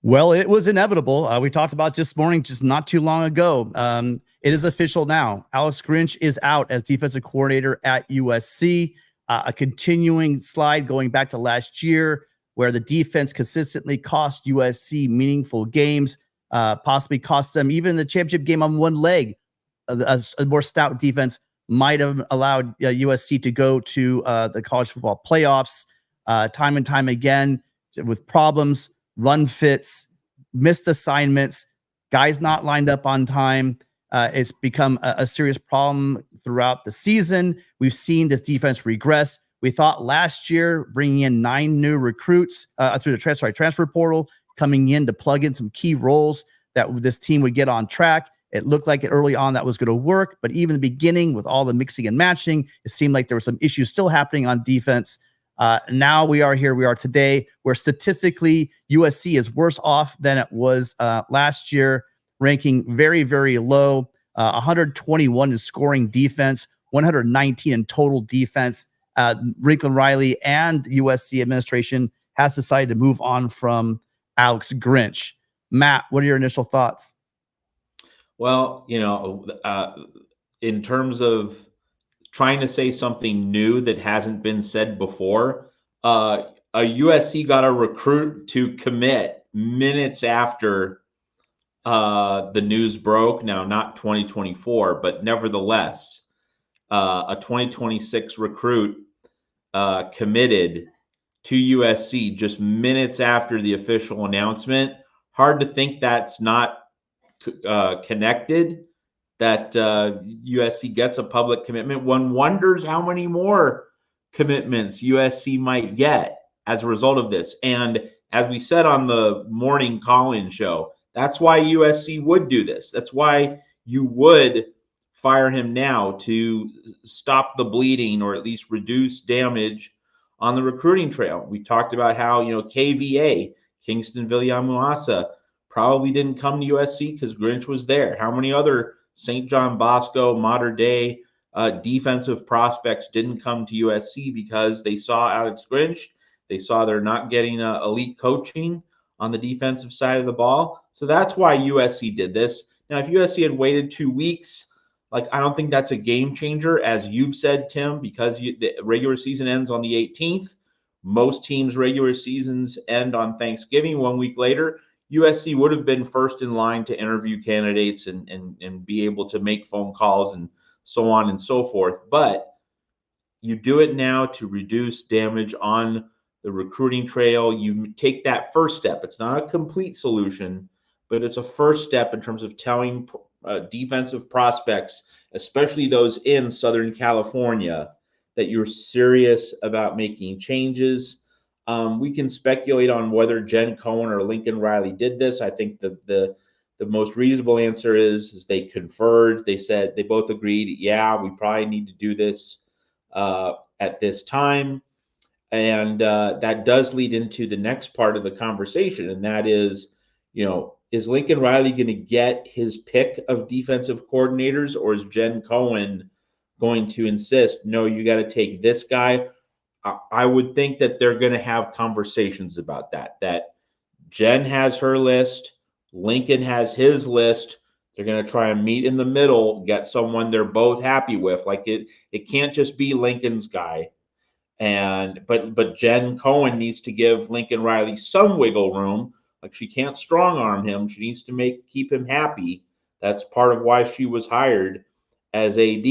Well, it was inevitable. We talked about this morning, just not too long ago. It is official now. Alex Grinch is out as defensive coordinator at USC. A continuing slide going back to last year, where the defense consistently cost USC meaningful games, possibly cost them even the championship game on one leg. A more stout defense might have allowed USC to go to the college football playoffs time and time again with problems. Run fits, missed assignments, guys not lined up on time. It's become a serious problem throughout the season. We've seen this defense regress. We thought last year bringing in 9 new recruits through the transfer portal, coming in to plug in some key roles that this team would get on track. It looked like early on that was going to work, but even the beginning with all the mixing and matching, it seemed like there were some issues still happening on defense. Now we are here. We are today, where statistically USC is worse off than it was last year, ranking very, very low. 121 in scoring defense, 119 in total defense. Lincoln Riley and USC administration has decided to move on from Alex Grinch. Matt, what are your initial thoughts? Well, in terms of trying to say something new that hasn't been said before, a USC got a recruit to commit minutes after the news broke. Now, not 2024, but nevertheless, a 2026 recruit committed to USC just minutes after the official announcement. Hard to think that's not connected, that USC gets a public commitment. One wonders how many more commitments USC might get as a result of this. And as we said on the morning call-in show, that's why USC would do this. That's why you would fire him now, to stop the bleeding or at least reduce damage on the recruiting trail. We talked about how, KVA, Kingston Villamuasa, probably didn't come to USC because Grinch was there. How many other St. John Bosco, modern day defensive prospects didn't come to USC because they saw Alex Grinch? They saw they're not getting elite coaching on the defensive side of the ball. So that's why USC did this. Now, if USC had waited 2 weeks, I don't think that's a game changer, as you've said, Tim, because the regular season ends on the 18th. Most teams' regular seasons end on Thanksgiving 1 week later. USC would have been first in line to interview candidates and be able to make phone calls and so on and so forth. But you do it now to reduce damage on the recruiting trail. You take that first step. It's not a complete solution, but it's a first step in terms of telling defensive prospects, especially those in Southern California, that you're serious about making changes. We can speculate on whether Jen Cohen or Lincoln Riley did this. I think the most reasonable answer is they conferred. They said they both agreed, yeah, we probably need to do this at this time. And that does lead into the next part of the conversation, and that is, is Lincoln Riley going to get his pick of defensive coordinators, or is Jen Cohen going to insist, no, you got to take this guy? I would think that they're going to have conversations about that Jen has her list, Lincoln has his list. They're going to try and meet in the middle, get someone they're both happy with. It can't just be Lincoln's guy. But Jen Cohen needs to give Lincoln Riley some wiggle room. She can't strong arm him. She needs to keep him happy. That's part of why she was hired as AD.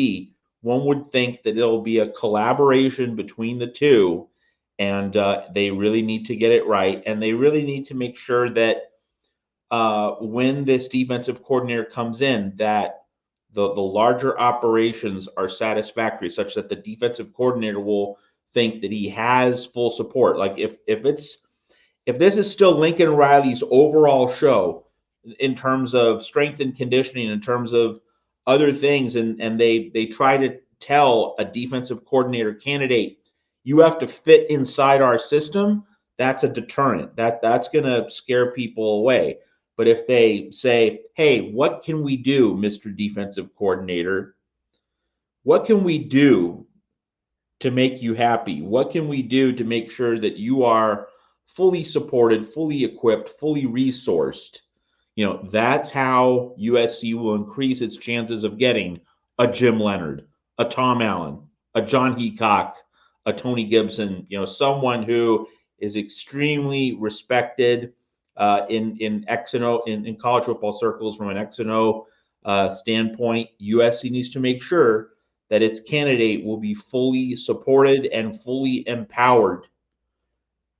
One would think that it'll be a collaboration between the two, and they really need to get it right. And they really need to make sure that when this defensive coordinator comes in, that the larger operations are satisfactory, such that the defensive coordinator will think that he has full support. If this is still Lincoln Riley's overall show in terms of strength and conditioning, in terms of other things, and they try to tell a defensive coordinator candidate, you have to fit inside our system, that's a deterrent. That's going to scare people away. But if they say, hey, what can we do, Mr. Defensive Coordinator? What can we do to make you happy? What can we do to make sure that you are fully supported, fully equipped, fully resourced, that's how USC will increase its chances of getting a Jim Leonard, a Tom Allen, a John Heacock, a Tony Gibson, someone who is extremely respected in X and O in college football circles from an X and O standpoint. USC needs to make sure that its candidate will be fully supported and fully empowered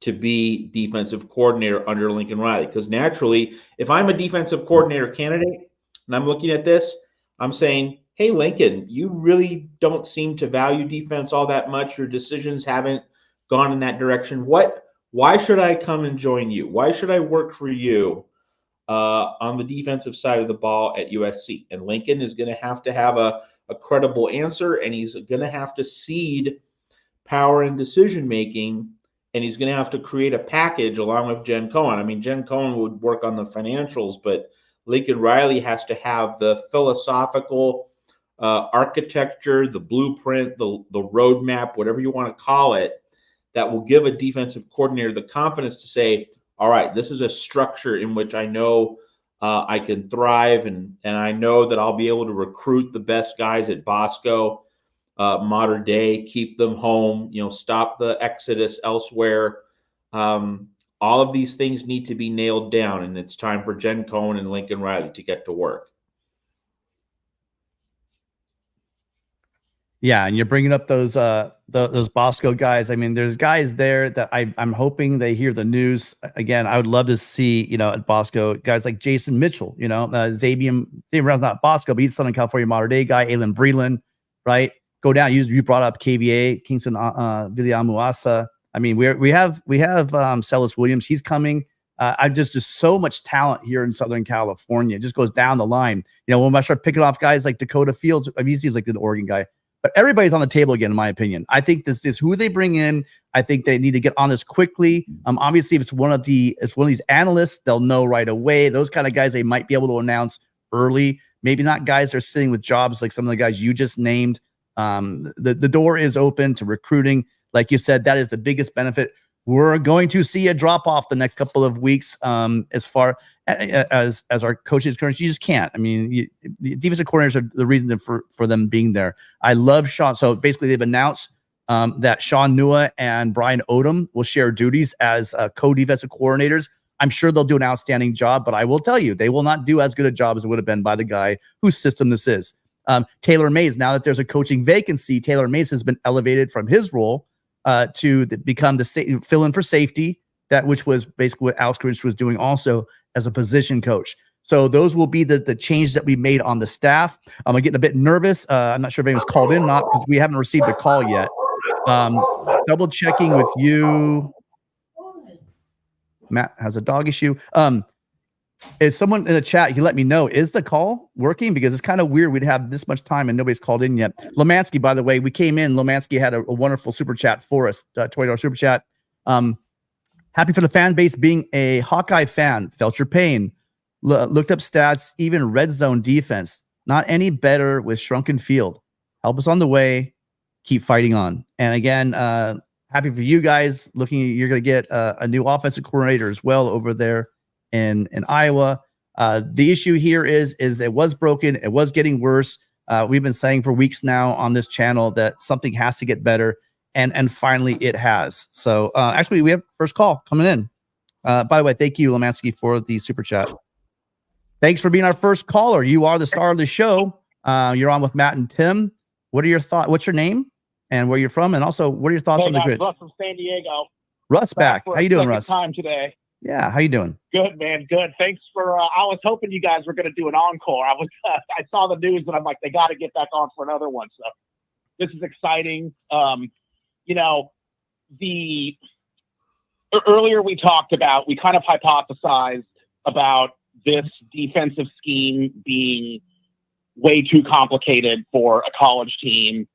to be defensive coordinator under Lincoln Riley. Because naturally, if I'm a defensive coordinator candidate and I'm looking at this, I'm saying, hey, Lincoln, you really don't seem to value defense all that much. Your decisions haven't gone in that direction. Why should I come and join you? Why should I work for you on the defensive side of the ball at USC? And Lincoln is going to have a credible answer, and he's going to have to cede power and decision-making, and he's going to have to create a package along with Jen Cohen. I mean, Jen Cohen would work on the financials, but Lincoln Riley has to have the philosophical architecture, the blueprint, the roadmap, whatever you want to call it, that will give a defensive coordinator the confidence to say, all right, this is a structure in which I know I can thrive, and I know that I'll be able to recruit the best guys at Bosco, modern day, keep them home, stop the exodus elsewhere. All of these things need to be nailed down, and it's time for Jen Cohen and Lincoln Riley to get to work. Yeah, and you're bringing up those Bosco guys. I mean, there's guys there that I'm hoping they hear the news. Again, I would love to see, at Bosco, guys like Jason Mitchell, Xavier Brown's not Bosco, but he's Southern California modern day guy, Alan Breland, right? Go down. You brought up KVA, Kingston Viliamuasa. I mean, we have Celis Williams. He's coming. I just so much talent here in Southern California. It just goes down the line. When I start picking off guys like Dakota Fields, I mean, he seems like an Oregon guy. But everybody's on the table again, in my opinion. I think this is who they bring in. I think they need to get on this quickly. Obviously, if it's one of these analysts, they'll know right away. Those kind of guys they might be able to announce early. Maybe not guys that are sitting with jobs like some of the guys you just named. The door is open to recruiting. Like you said, that is the biggest benefit. We're going to see a drop off the next couple of weeks. As far as our coaches currently, you just can't. I mean, the defensive coordinators are the reason for them being there. I love Sean. So basically, they've announced that Sean Nua and Brian Odom will share duties as co-defensive coordinators. I'm sure they'll do an outstanding job, but I will tell you, they will not do as good a job as it would have been by the guy whose system this is. Taylor Mays, now that there's a coaching vacancy, Taylor Mays has been elevated from his role to become the fill-in for safety, which was basically what Alex Grinch was doing also as a position coach. So those will be the changes that we made on the staff. I'm getting a bit nervous. I'm not sure if anyone's called in or not because we haven't received a call yet. Double checking with you. Matt has a dog issue. Is someone in the chat? You let me know. Is the call working? Because it's kind of weird. We'd have this much time and nobody's called in yet. Lomansky, by the way, we came in. Lomansky had a wonderful super chat for us. $20 super chat. Happy for the fan base being a Hawkeye fan. Felt your pain. Looked up stats. Even red zone defense. Not any better with shrunken field. Help us on the way. Keep fighting on. And again, happy for you guys. You're going to get a new offensive coordinator as well over there in Iowa. The issue here is it was broken. It was getting worse. We've been saying for weeks now on this channel that something has to get better. And finally it has. So actually we have first call coming in. By the way, thank you, Lomansky, for the super chat. Thanks for being our first caller. You are the star of the show. You're on with Matt and Tim. What are your thoughts? What's your name and where you're from? And also, what are your thoughts on the Grinch? Russ from San Diego. Russ back. How you doing, Russ? Time today. Yeah, how you doing? Good, man. Good. Thanks for. I was hoping you guys were going to do an encore. I saw the news and I'm like, they got to get back on for another one. So this is exciting. Earlier we kind of hypothesized about this defensive scheme being way too complicated for a college team.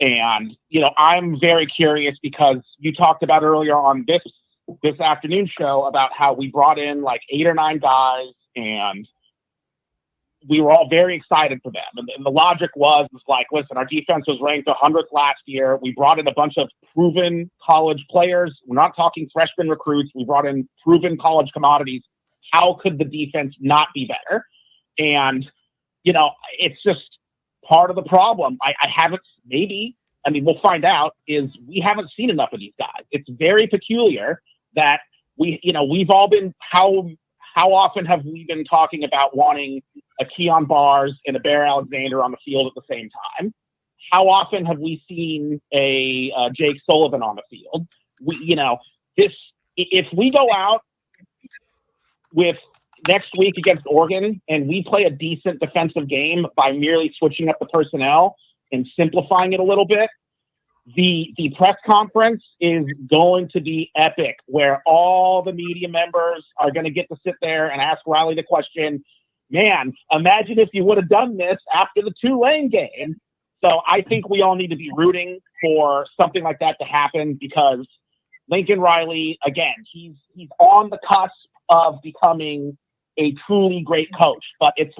And, I'm very curious because you talked about earlier on this afternoon show about how we brought in like 8 or 9 guys and we were all very excited for them. And the logic was like, listen, our defense was ranked 100th last year. We brought in a bunch of proven college players. We're not talking freshman recruits. We brought in proven college commodities. How could the defense not be better? And, it's just part of the problem. I haven't, we'll find out, is we haven't seen enough of these guys. It's very peculiar that we've all been, how often have we been talking about wanting a Keon Bars and a Bear Alexander on the field at the same time? How often have we seen a Jake Sullivan on the field? If we go out with next week against Oregon and we play a decent defensive game by merely switching up the personnel and simplifying it a little bit, the press conference is going to be epic, where all the media members are going to get to sit there and ask Riley the question, man, imagine if you would have done this after the Tulane game. So I think we all need to be rooting for something like that to happen, because Lincoln Riley, again, he's on the cusp of becoming a truly great coach, but it's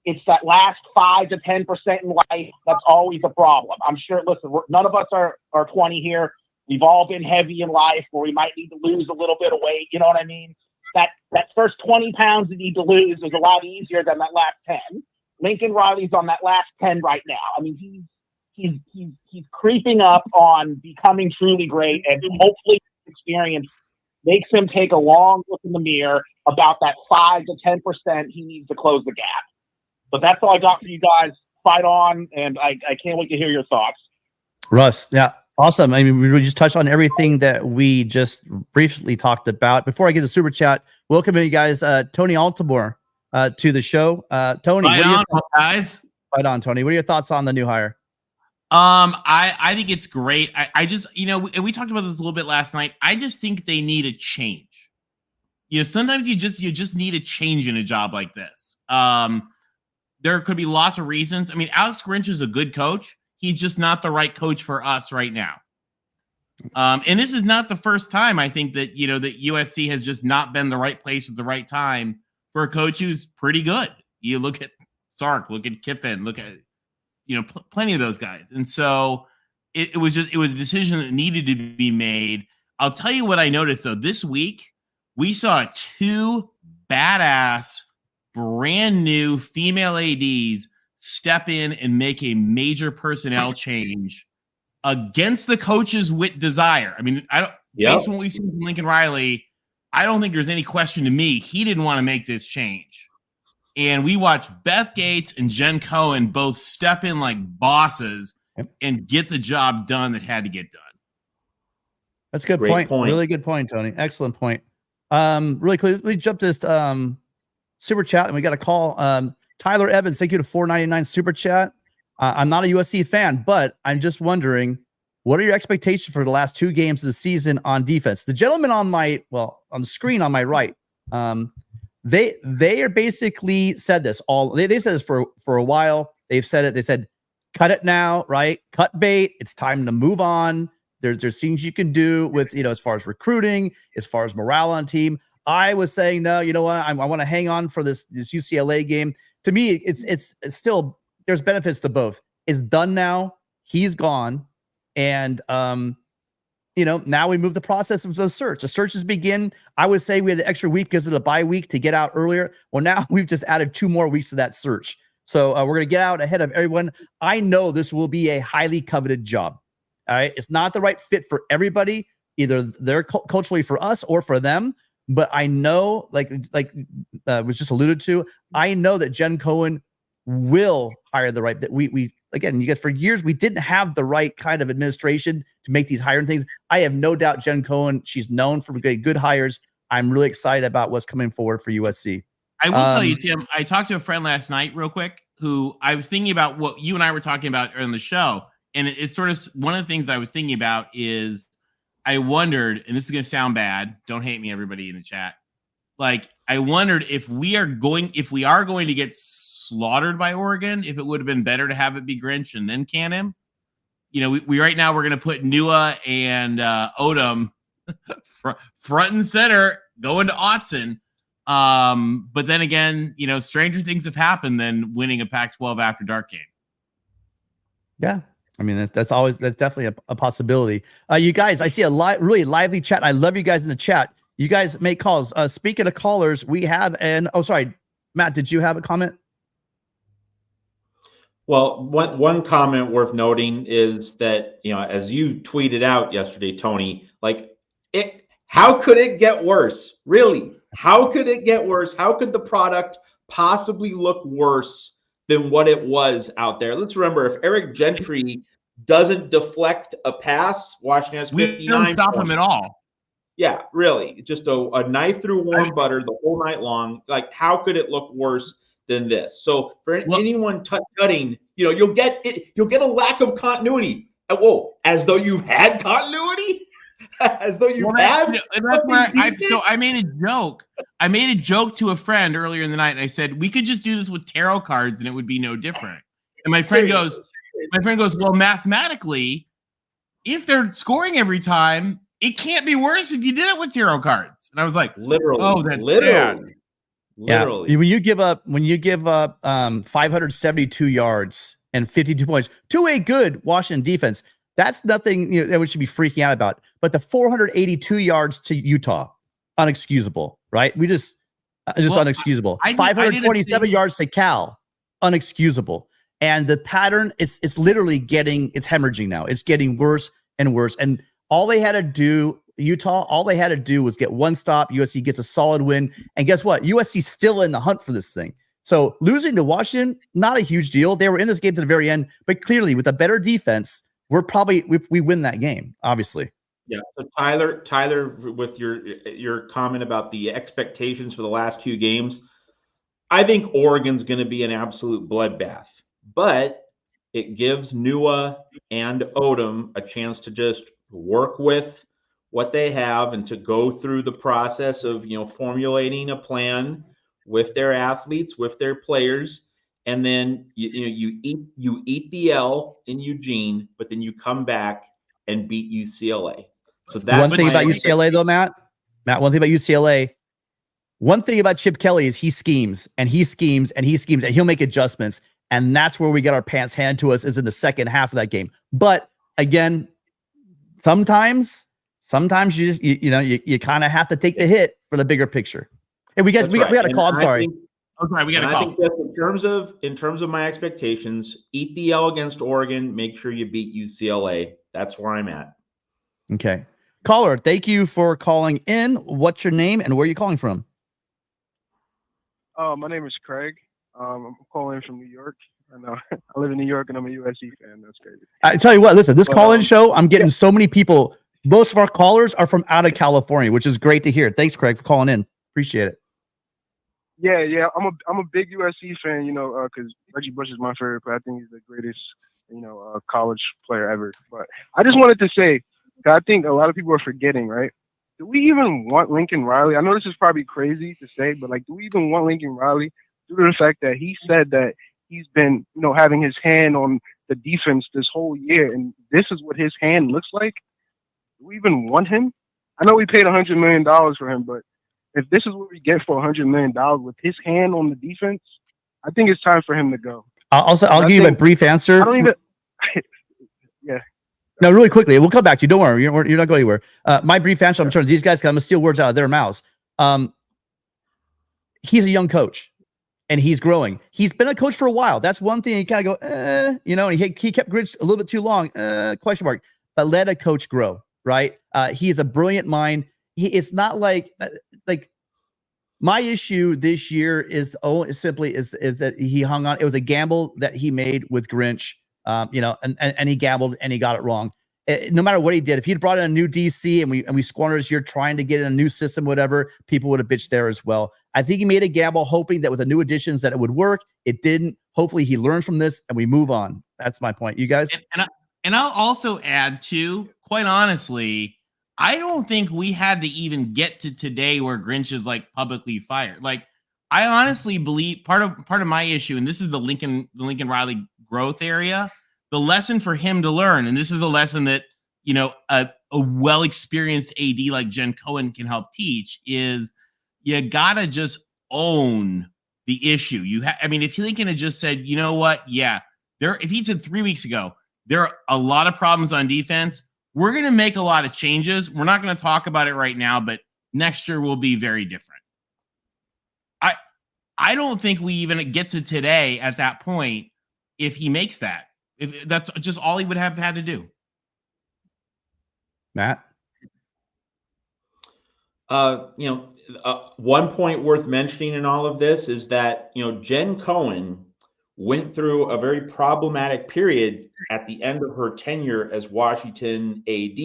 it's that last 5 to 10% in life that's always a problem. I'm sure, listen, none of us are 20 here. We've all been heavy in life where we might need to lose a little bit of weight. You know what I mean? That first 20 pounds you need to lose is a lot easier than that last 10. Lincoln Riley's on that last 10 right now. I mean, he's creeping up on becoming truly great, and hopefully experience makes him take a long look in the mirror about that 5 to 10% he needs to close the gap. But that's all I got for you guys. Fight on, and I can't wait to hear your thoughts. Russ, yeah, awesome. I mean, we just touched on everything that we just briefly talked about. Before I get the super chat, welcome you guys, Tony Altamore, to the show. Tony, guys. Right on, Tony. What are your thoughts on the new hire? I think it's great. I just, and we talked about this a little bit last night. I just think they need a change. Sometimes you just need a change in a job like this. There could be lots of reasons. I mean, Alex Grinch is a good coach. He's just not the right coach for us right now. And this is not the first time, I think, that that USC has just not been the right place at the right time for a coach who's pretty good. You look at Sark, look at Kiffin, look at plenty of those guys. And so it was a decision that needed to be made. I'll tell you what I noticed though. This week we saw 2 badass, brand new female ADs step in and make a major personnel change against the coach's desire. I mean, based on what we've seen from Lincoln Riley, I don't think there's any question to me he didn't want to make this change. And we watched Beth Gates and Jen Cohen both step in like bosses and get the job done that had to get done. That's a good point. Really good point, Tony. Excellent point. Really quick, we jumped this super chat, and we got a call. Tyler Evans, thank you to $4.99 super chat. I'm not a USC fan, but I'm just wondering, what are your expectations for the last 2 games of the season on defense? The gentleman on the screen on my right, they are basically said this they've said this for a while. They've said it. They said, cut it now, right? Cut bait. It's time to move on. There's things you can do with, as far as recruiting, as far as morale on team. I was saying, no, you know what? I want to hang on for this UCLA game. To me, it's still, there's benefits to both. It's done now. He's gone. And, now we move the process of the search. The searches begin. I would say we had the extra week because of the bye week to get out earlier. Well, now we've just added 2 more weeks to that search. So we're going to get out ahead of everyone. I know this will be a highly coveted job. All right. It's not the right fit for everybody. Either they're culturally for us or for them. But I know, like was just alluded to, I know that Jen Cohen will hire the right, that we again, you guys, for years, we didn't have the right kind of administration to make these hiring things. I have no doubt Jen Cohen, she's known for good hires. I'm really excited about what's coming forward for USC. I will tell you, Tim, I talked to a friend last night real quick, who I was thinking about what you and I were talking about on the show. And it's sort of one of the things that I was thinking about is I wondered, and this is going to sound bad, don't hate me, everybody in the chat. Like, I wondered if we are going to get slaughtered by Oregon, if it would have been better to have it be Grinch and then can him. We right now we're going to put Nua and Odom front and center going to Autzen. But then again, stranger things have happened than winning a Pac-12 after dark game. Yeah. I mean, that's definitely a possibility. You guys, I see a really lively chat. I love you guys in the chat. You guys make calls. Speaking of callers, we have sorry, Matt, did you have a comment? Well, one comment worth noting is that, as you tweeted out yesterday, Tony, how could it get worse? Really? How could it get worse? How could the product possibly look worse than what it was out there? Let's remember, if Eric Gentry doesn't deflect a pass, Washington has 59 We don't stop him at all. Yeah, really. Just a knife through warm butter the whole night long. How could it look worse than this? So for anyone cutting, you'll get a lack of continuity. Whoa, as though you've had continuity? As though you've had? So I made a joke. I made a joke to a friend earlier in the night, and I said, we could just do this with tarot cards and it would be no different. And my friend goes, well, mathematically, if they're scoring every time, it can't be worse if you did it with tarot cards. And I was like, literally. Oh, that's literally. Yeah. When you give up 572 yards and 52 points to a good Washington defense, that's nothing that we should be freaking out about. But the 482 yards to Utah, unexcusable, right? Unexcusable. 527 yards to Cal, unexcusable. And the pattern, it's literally it's hemorrhaging now. It's getting worse and worse. And all they had to do was get one stop. USC gets a solid win. And guess what? USC's still in the hunt for this thing. So losing to Washington, not a huge deal. They were in this game to the very end, but clearly with a better defense, we win that game, obviously. Yeah. So Tyler, with your comment about the expectations for the last two games, I think Oregon's going to be an absolute bloodbath, but it gives Nua and Odom a chance to just work with what they have and to go through the process of formulating a plan with their athletes, with their players, and then you eat the L in Eugene, but then you come back and beat UCLA. So that's one thing about UCLA, though, Matt. One thing about UCLA. One thing about Chip Kelly is he schemes and he schemes and he schemes and he'll make adjustments, and that's where we get our pants handed to us is in the second half of that game. But again, sometimes you just you kind of have to take the hit for the bigger picture. Hey, we got a call. I'm sorry. Okay, we got a call. I think that in terms of my expectations, eat the L against Oregon. Make sure you beat UCLA. That's where I'm at. Okay, caller, thank you for calling in. What's your name and where are you calling from? My name is Craig. I'm calling from New York. I live in New York and I'm a USC fan. That's crazy. I tell you what, listen, this call-in show, I'm getting so many people. Most of our callers are from out of California, which is great to hear. Thanks, Craig, for calling in. Appreciate it. Yeah. I'm a big USC fan, because Reggie Bush is my favorite player. I think he's the greatest, college player ever. But I just wanted to say, I think a lot of people are forgetting, right? Do we even want Lincoln Riley? I know this is probably crazy to say, but do we even want Lincoln Riley due to the fact that he said that he's been, having his hand on the defense this whole year, and this is what his hand looks like? Do we even want him? I know we paid $100 million for him, but if this is what we get for $100 million with his hand on the defense, I think it's time for him to go. I'll give you a brief answer. I don't even. Yeah. No, really quickly. We'll come back to you. Don't worry. You're not going anywhere. My brief answer, I'm sure these guys, I'm going to steal words out of their mouths. He's a young coach and he's growing. He's been a coach for a while. That's one thing you kind of go, and he kept Grinch a little bit too long, question mark, but let a coach grow, right? He is a brilliant mind. It's not like my issue this year is simply that he hung on. It was a gamble that he made with Grinch, and he gambled and he got it wrong. No matter what he did, if he'd brought in a new DC and we squandered his year trying to get in a new system, whatever, people would have bitched there as well. I think he made a gamble hoping that with the new additions that it would work. It didn't. Hopefully he learns from this and we move on. That's my point. You guys? And I'll also add too, quite honestly, I don't think we had to even get to today where Grinch is publicly fired. I honestly believe part of my issue, and this is the Lincoln Riley growth area, the lesson for him to learn, and this is a lesson that a well-experienced AD like Jen Cohen can help teach, is you gotta just own the issue. I mean, if Lincoln had just said, you know what, yeah, if he said 3 weeks ago, there are a lot of problems on defense. We're going to make a lot of changes. We're not going to talk about it right now, but next year will be very different. I don't think we even get to today at that point if he makes that. If that's just all he would have had to do. Matt? One point worth mentioning in all of this is that, Jen Cohen went through a very problematic period at the end of her tenure as Washington AD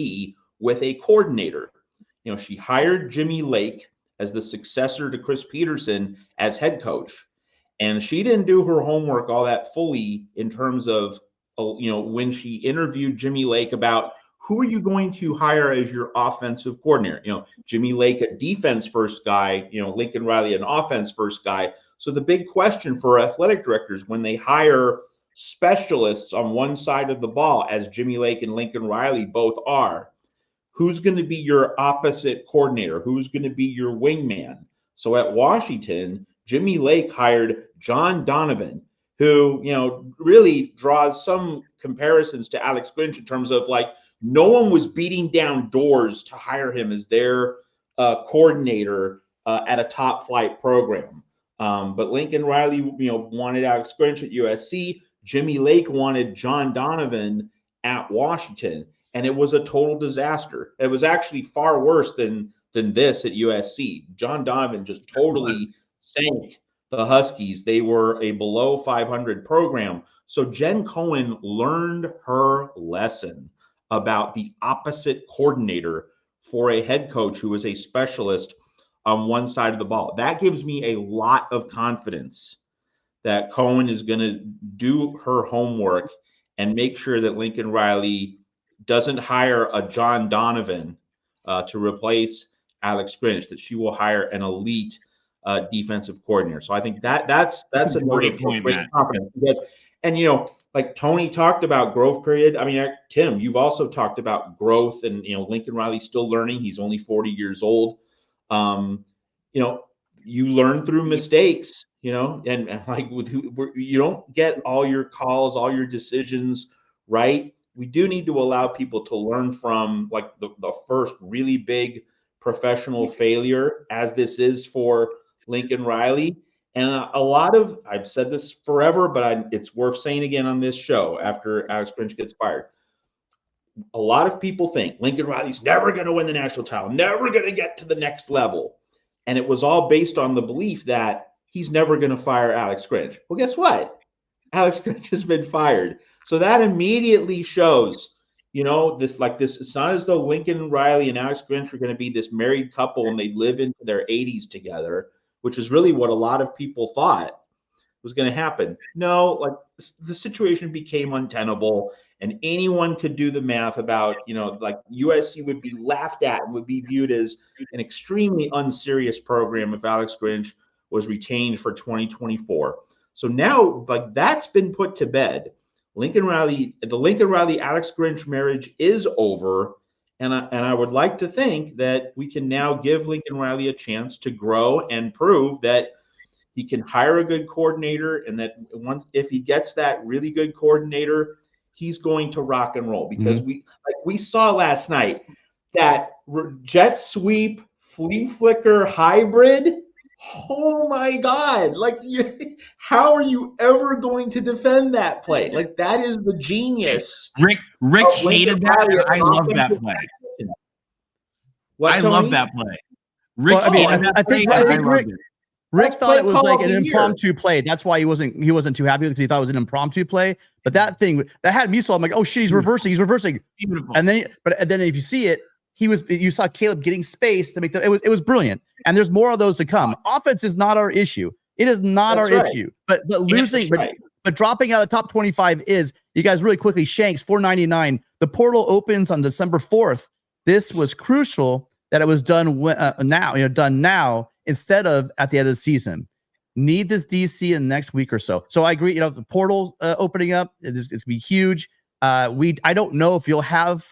with a coordinator. She hired Jimmy Lake as the successor to Chris Peterson as head coach. And she didn't do her homework all that fully in terms of, when she interviewed Jimmy Lake about who are you going to hire as your offensive coordinator? Jimmy Lake, a defense first guy, Lincoln Riley, an offense first guy. So the big question for athletic directors when they hire specialists on one side of the ball, as Jimmy Lake and Lincoln Riley both are, who's going to be your opposite coordinator? Who's going to be your wingman? So at Washington, Jimmy Lake hired John Donovan, who, really draws some comparisons to Alex Grinch in terms of no one was beating down doors to hire him as their coordinator at a top flight program. But Lincoln Riley, wanted Alex Grinch at USC. Jimmy Lake wanted John Donovan at Washington. And it was a total disaster. It was actually far worse than this at USC. John Donovan just totally sank the Huskies. They were a below 500 program. So Jen Cohen learned her lesson about the opposite coordinator for a head coach who is a specialist on one side of the ball. That gives me a lot of confidence that Cohen is going to do her homework and make sure that Lincoln Riley doesn't hire a John Donovan to replace Alex Grinch, that she will hire an elite defensive coordinator. So I think that's a great point, great Matt. confidence. Because, and like Tony talked about growth period. I mean, Tim, you've also talked about growth, and Lincoln Riley's still learning. He's only 40 years old. You learn through mistakes. And like you don't get all your calls, all your decisions right. We do need to allow people to learn from the first really big professional failure, as this is for Lincoln Riley. And I've said this forever, but it's worth saying again on this show after Alex Grinch gets fired. A lot of people think Lincoln Riley's never going to win the national title, never going to get to the next level. And it was all based on the belief that he's never going to fire Alex Grinch. Well, guess what? Alex Grinch has been fired. So that immediately shows, this. It's not as though Lincoln Riley and Alex Grinch are going to be this married couple and they live into their 80s together, which is really what a lot of people thought was going to happen. No, the situation became untenable, and anyone could do the math about, USC would be laughed at and would be viewed as an extremely unserious program if Alex Grinch was retained for 2024. So now, that's been put to bed. The Lincoln Riley Alex Grinch marriage is over, and I would like to think that we can now give Lincoln Riley a chance to grow and prove that he can hire a good coordinator, and that if he gets that really good coordinator, he's going to rock and roll. Because we saw last night that jet sweep flea flicker hybrid. Oh my God. How are you ever going to defend that play? That is the genius. Rick hated that, and I love that play. I love that play. Rick, I think Rick thought it was an impromptu play. That's why he wasn't too happy, because he thought it was an impromptu play. But that had me so I'm like, oh shit, he's reversing. Beautiful. And then if you see it, you saw Caleb getting space to make that. It was brilliant. And there's more of those to come. Offense is not our issue. It is not our issue. But losing, but dropping out of the top 25 is. You guys, really quickly, Shanks, 499. The portal opens on December 4th. This was crucial that it was done now instead of at the end of the season. Need this DC in the next week or so. So I agree. The portal opening up, it's gonna be huge. I don't know if you'll have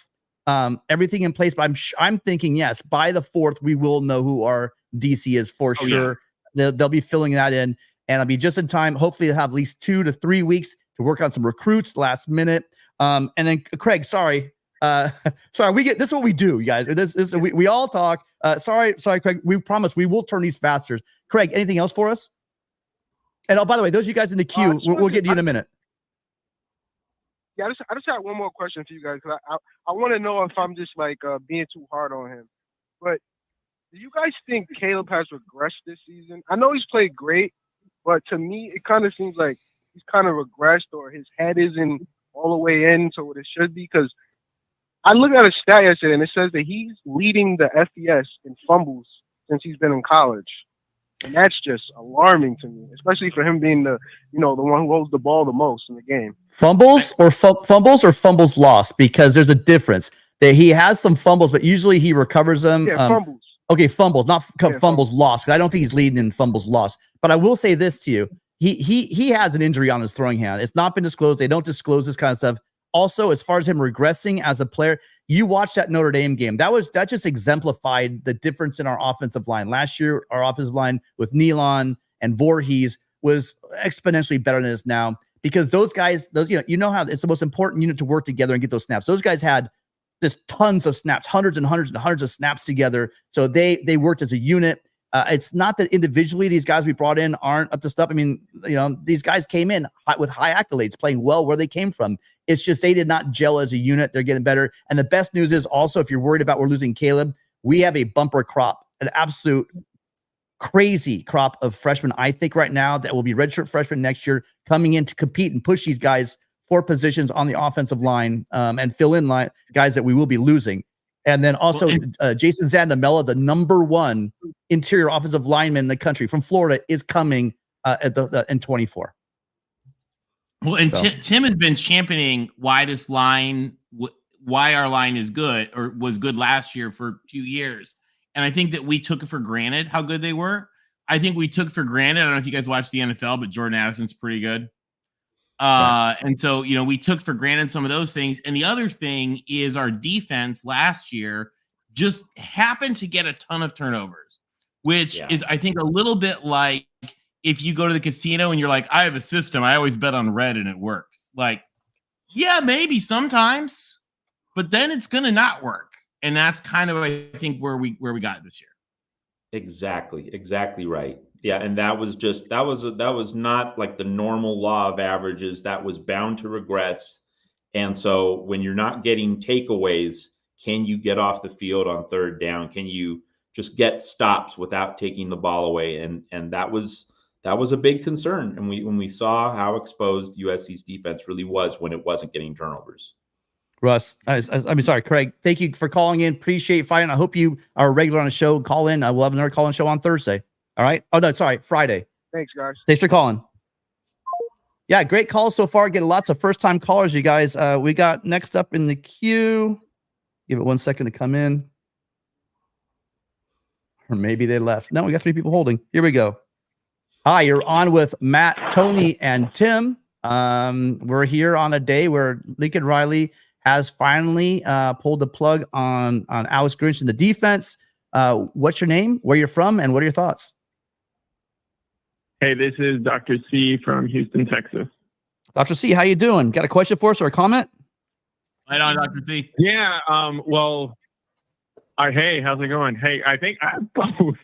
everything in place, but I'm thinking yes, by the 4th we will know who our DC is for Oh, sure. They'll be filling that in, and I'll be just in time. Hopefully, they'll have at least 2 to 3 weeks to work on some recruits last minute. And then Craig, sorry, we get this is what we do, you guys. This we all talk. Sorry, Craig. We promise we will turn these faster. Craig, anything else for us? And by the way, those of you guys in the queue, we'll get to you in a minute. Yeah, I just have one more question for you guys, because I want to know if I'm just like being too hard on him. But do you guys think Caleb has regressed this season? I know he's played great, but to me, it kind of seems like he's kind of regressed, or his head isn't all the way in to what it should be. Because I looked at a stat yesterday, and it says that he's leading the FBS in fumbles since he's been in college. And that's just alarming to me, especially for him being the one who holds the ball the most in the game. Fumbles or fumbles lost, because there's a difference. That he has some fumbles, but usually he recovers them. Yeah, fumbles. Okay, fumbles, not fumbles lost. I don't think he's leading in fumbles lost. But I will say this to you: he has an injury on his throwing hand. It's not been disclosed. They don't disclose this kind of stuff. Also, as far as him regressing as a player, you watch that Notre Dame game. That just exemplified the difference in our offensive line. Last year, our offensive line with Nealon and Voorhees was exponentially better than it is now, because those guys, you know how it's the most important unit to work together and get those snaps. Those guys had just tons of snaps, hundreds and hundreds and hundreds of snaps together. So they worked as a unit. It's not that individually these guys we brought in aren't up to stuff. I mean, these guys came in with high accolades, playing well where they came from. It's just they did not gel as a unit. They're getting better. And the best news is also, if you're worried about we're losing Caleb, we have a bumper crop, an absolute crazy crop of freshmen, I think, right now that will be redshirt freshmen next year, coming in to compete and push these guys for positions on the offensive line and fill in line guys that we will be losing. And then also Jason Zandamela, the #1 interior offensive lineman in the country from Florida, is coming in 24. Well, and Tim has been championing why this line, why our line is good, or was good last year for 2 years. And I think that we took it for granted how good they were. I think we took for granted. I don't know if you guys watch the NFL, but Jordan Addison's pretty good. And so, we took for granted some of those things. And the other thing is our defense last year just happened to get a ton of turnovers, which is, I think, a little bit like if you go to the casino and you're like, I have a system, I always bet on red and it works. Like, yeah, maybe sometimes, but then it's going to not work. And that's kind of, I think, where we got this year. Exactly right. Yeah, and that was not like the normal law of averages. That was bound to regress. And so when you're not getting takeaways, can you get off the field on third down? Can you just get stops without taking the ball away? And that was a big concern. And when we saw how exposed USC's defense really was when it wasn't getting turnovers. Russ, sorry, Craig, thank you for calling in. Appreciate fighting. I hope you are a regular on the show. Call in. We'll have another call-in show on Thursday. All right. Oh, no, sorry, Friday. Thanks, guys. Thanks for calling. Yeah, great calls so far. Getting lots of first-time callers, you guys. We got next up in the queue. Give it 1 second to come in. Or maybe they left. No, we got 3 people holding. Here we go. Hi, you're on with Matt, Tony, and Tim. We're here on a day where Lincoln Riley has finally pulled the plug on Alex Grinch in the defense. What's your name, where you're from, and what are your thoughts? Hey, this is Dr. C from Houston, Texas. Dr. C, how you doing? Got a question for us or a comment? Right on, Dr. C. Yeah, hey, how's it going? Hey, I think I have both.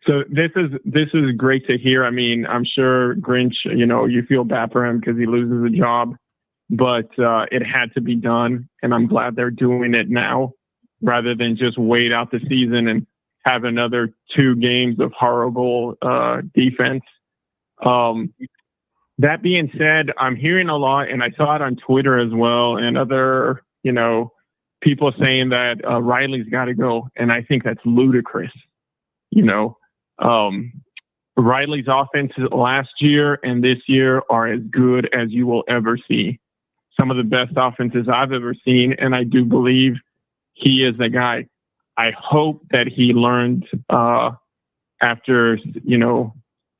So this is great to hear. I mean, I'm sure Grinch, you feel bad for him because he loses a job, but it had to be done, and I'm glad they're doing it now rather than just wait out the season and have another 2 games of horrible defense. That being said, I'm hearing a lot, and I saw it on Twitter as well, and other, people saying that Riley's got to go, and I think that's ludicrous. Riley's offenses last year and this year are as good as you will ever see. Some of the best offenses I've ever seen, and I do believe he is the guy. I hope that he learned after,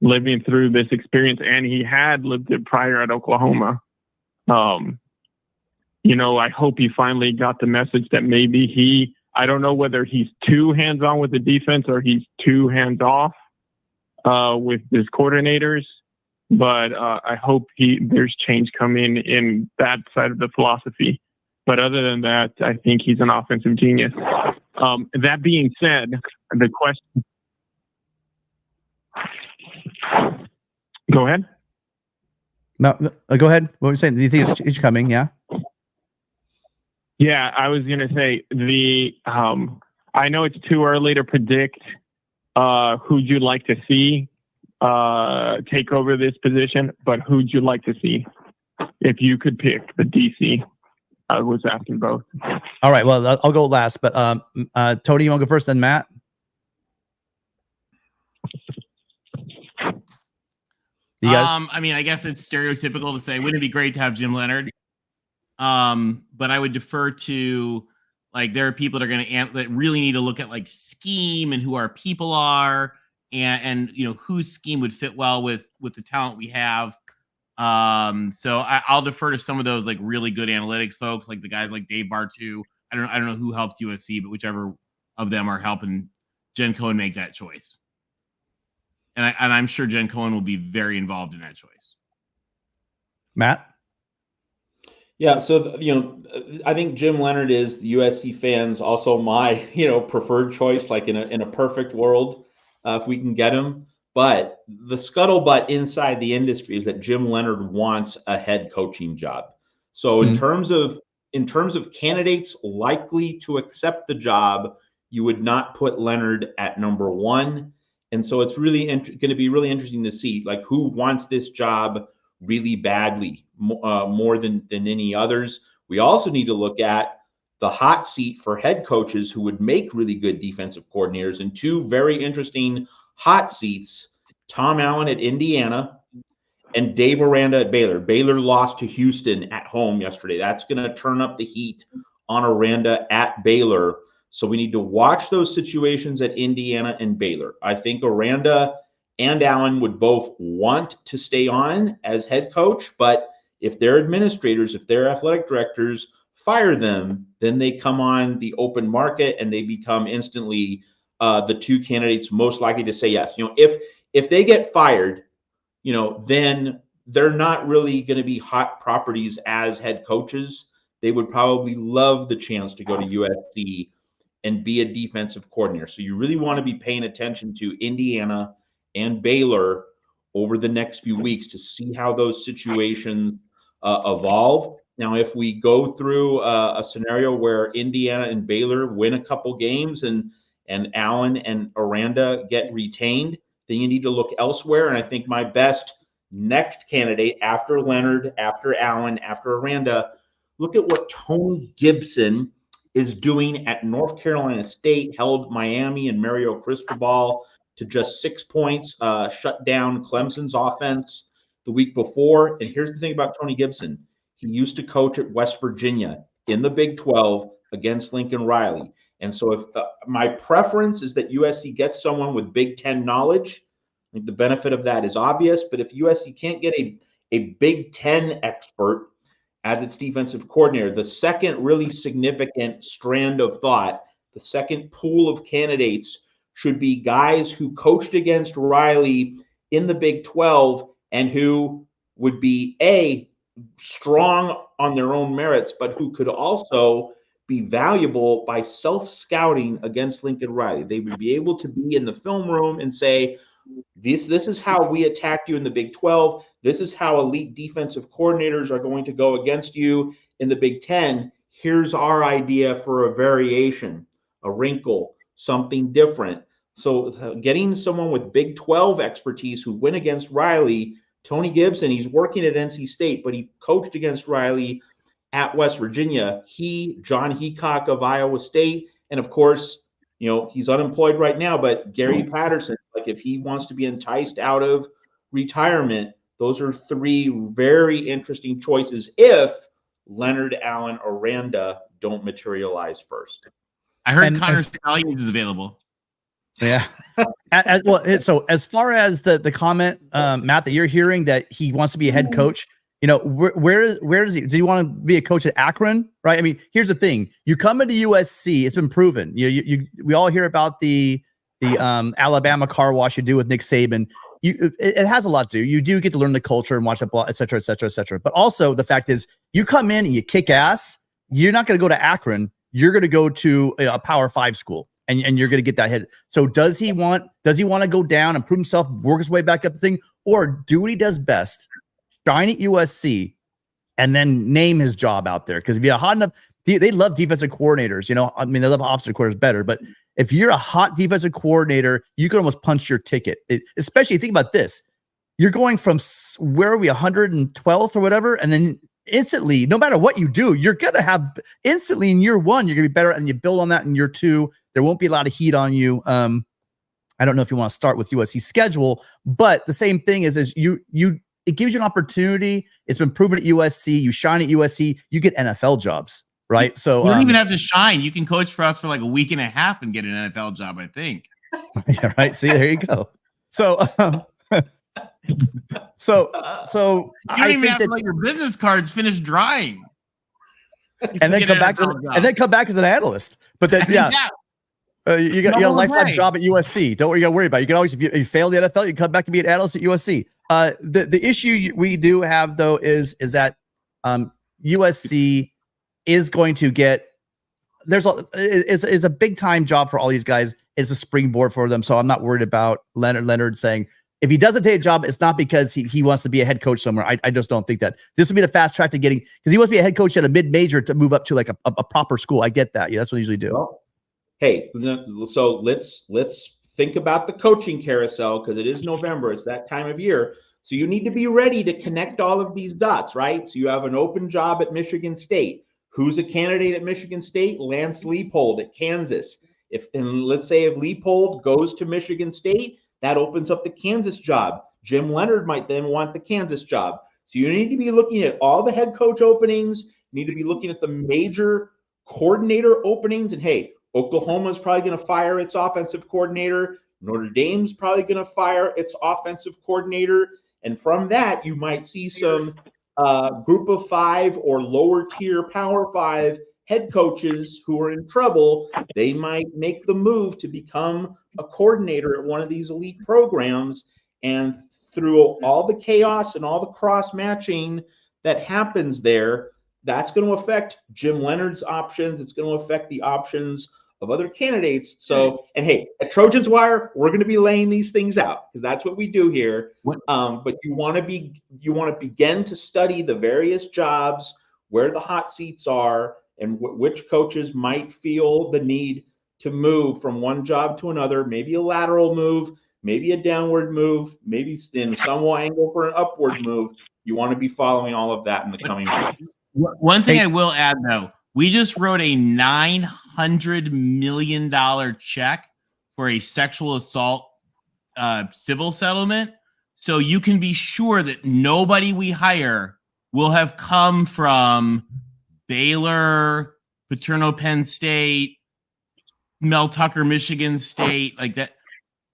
living through this experience, and he had lived it prior at Oklahoma. I hope he finally got the message that maybe he I don't know whether he's too hands-on with the defense or he's too hands-off with his coordinators. But I hope there's change coming in that side of the philosophy. But other than that, I think he's an offensive genius. That being said, the question. Go ahead. No, go ahead. What were you saying? Do you think it's coming? Yeah. Yeah, I was going to say I know it's too early to predict who'd you like to see take over this position, but who'd you like to see if you could pick the DC? I was asking both. All right. Well, I'll go last, but Tony, you want to go first, then Matt? You guys? I mean, I guess it's stereotypical to say, wouldn't it be great to have Jim Leonard? But I would defer to, like, there are people that really need to look at, like, scheme and who our people are, and you know, whose scheme would fit well with the talent we have. So I'll defer to some of those, like, really good analytics folks, like the guys like Dave Bartu. I don't know who helps USC, but whichever of them are helping Jen Cohen make that choice. And I'm sure Jen Cohen will be very involved in that choice. Matt? Yeah, so I think Jim Leonard is the USC fans also my preferred choice. Like in a perfect world, if we can get him. But the scuttlebutt inside the industry is that Jim Leonard wants a head coaching job. So in terms of candidates likely to accept the job, you would not put Leonard at number one. And so it's really going to be really interesting to see, like, who wants this job really badly, more than any others. We also need to look at the hot seat for head coaches who would make really good defensive coordinators, and two very interesting hot seats: Tom Allen at Indiana and Dave Aranda at Baylor. Baylor lost to Houston at home yesterday. That's going to turn up the heat on Aranda at Baylor. So we need to watch those situations at Indiana and Baylor. I think Aranda and Allen would both want to stay on as head coach, but if their administrators, if their athletic directors fire them, then they come on the open market and they become instantly the two candidates most likely to say yes. If they get fired, then they're not really going to be hot properties as head coaches. They would probably love the chance to go to USC and be a defensive coordinator. So you really want to be paying attention to Indiana and Baylor over the next few weeks to see how those situations evolve. Now, if we go through a scenario where Indiana and Baylor win a couple games and Allen and Aranda get retained, then you need to look elsewhere. And I think my best next candidate after Leonard, after Allen, after Aranda, look at what Tony Gibson is doing at North Carolina State. Held Miami and Mario Cristobal to just 6 points, shut down Clemson's offense the week before. And here's the thing about Tony Gibson. He used to coach at West Virginia in the Big 12 against Lincoln Riley. And so if my preference is that USC gets someone with Big Ten knowledge, I think the benefit of that is obvious. But if USC can't get a Big Ten expert as its defensive coordinator, the second really significant strand of thought, the second pool of candidates should be guys who coached against Riley in the Big 12 and who would be strong on their own merits, but who could also be valuable by self-scouting against Lincoln Riley. They would be able to be in the film room and say, this is how we attacked you in the Big 12. This is how elite defensive coordinators are going to go against you in the Big 10. Here's our idea for a variation, a wrinkle, something different. So getting someone with Big 12 expertise who went against Riley, Tony Gibson, he's working at NC State, but he coached against Riley at West Virginia. John Heacock of Iowa State, and of course, he's unemployed right now, but Gary Patterson, like if he wants to be enticed out of retirement, those are three very interesting choices if Leonard, Allen, Aranda don't materialize first. I heard Connor Stalions is available. Yeah. So as far as the comment, Matt, that you're hearing that he wants to be a head coach, You know, where does he? Do you want to be a coach at Akron? Right. I mean, here's the thing: you come into USC. It's been proven. We all hear about the Alabama car wash you do with Nick Saban. It has a lot to do. You do get to learn the culture and watch it, et cetera, et cetera, et cetera. But also the fact is, you come in and you kick ass. You're not going to go to Akron. You're going to go to a Power 5 school, and you're going to get that hit. So does he want to go down and prove himself, work his way back up the thing, or do what he does best? Shine at USC and then name his job out there. Because if you're hot enough, they love defensive coordinators. You know, I mean, they love offensive coordinators better. But if you're a hot defensive coordinator, you can almost punch your ticket. Especially think about this: you're going from where are we 112th or whatever, and then instantly, no matter what you do, you're gonna have instantly in year one, you're gonna be better, and you build on that in year two. There won't be a lot of heat on you. I don't know if you want to start with USC schedule, but the same thing is you. It gives you an opportunity. It's been proven at USC. You shine at USC, you get NFL jobs, right? So you don't even have to shine. You can coach for us for like a week and a half and get an NFL job, I think. Yeah, right. See, there you go. So, you don't even have to let your business cards finish drying, and then come back as an analyst. But then, yeah. You got a lifetime job at USC. Don't worry, you got to worry about it. You can always, if you fail the NFL, you come back and be an analyst at USC. The issue we do have though is that USC is going to get is a big time job for all these guys. It's a springboard for them. So I'm not worried about Leonard saying if he doesn't take a job, it's not because he wants to be a head coach somewhere. I just don't think that this would be the fast track to getting, because he wants to be a head coach at a mid-major to move up to like a proper school. I get that. Yeah, that's what they usually do. Well, hey, so let's think about the coaching carousel, because it is November. It's that time of year. So you need to be ready to connect all of these dots, right? So you have an open job at Michigan State. Who's a candidate at Michigan State? Lance Leipold at Kansas. Let's say if Leipold goes to Michigan State, that opens up the Kansas job. Jim Leonard might then want the Kansas job. So you need to be looking at all the head coach openings. You need to be looking at the major coordinator openings. And hey, Oklahoma's probably going to fire its offensive coordinator. Notre Dame's probably going to fire its offensive coordinator. And from that, you might see some group of 5 or lower tier Power 5 head coaches who are in trouble. They might make the move to become a coordinator at one of these elite programs. And through all the chaos and all the cross matching that happens there, that's going to affect Jim Leonard's options. It's going to affect the options of other candidates. So, and hey, at Trojans Wire, we're going to be laying these things out because that's what we do here. But you want to begin to study the various jobs, where the hot seats are, and which coaches might feel the need to move from one job to another, maybe a lateral move, maybe a downward move, maybe in some angle for an upward move. You want to be following all of that in the coming weeks. One thing I will add, though, we just wrote a $900 million check for a sexual assault civil settlement. So you can be sure that nobody we hire will have come from Baylor, Paterno Penn State, Mel Tucker, Michigan State, like that.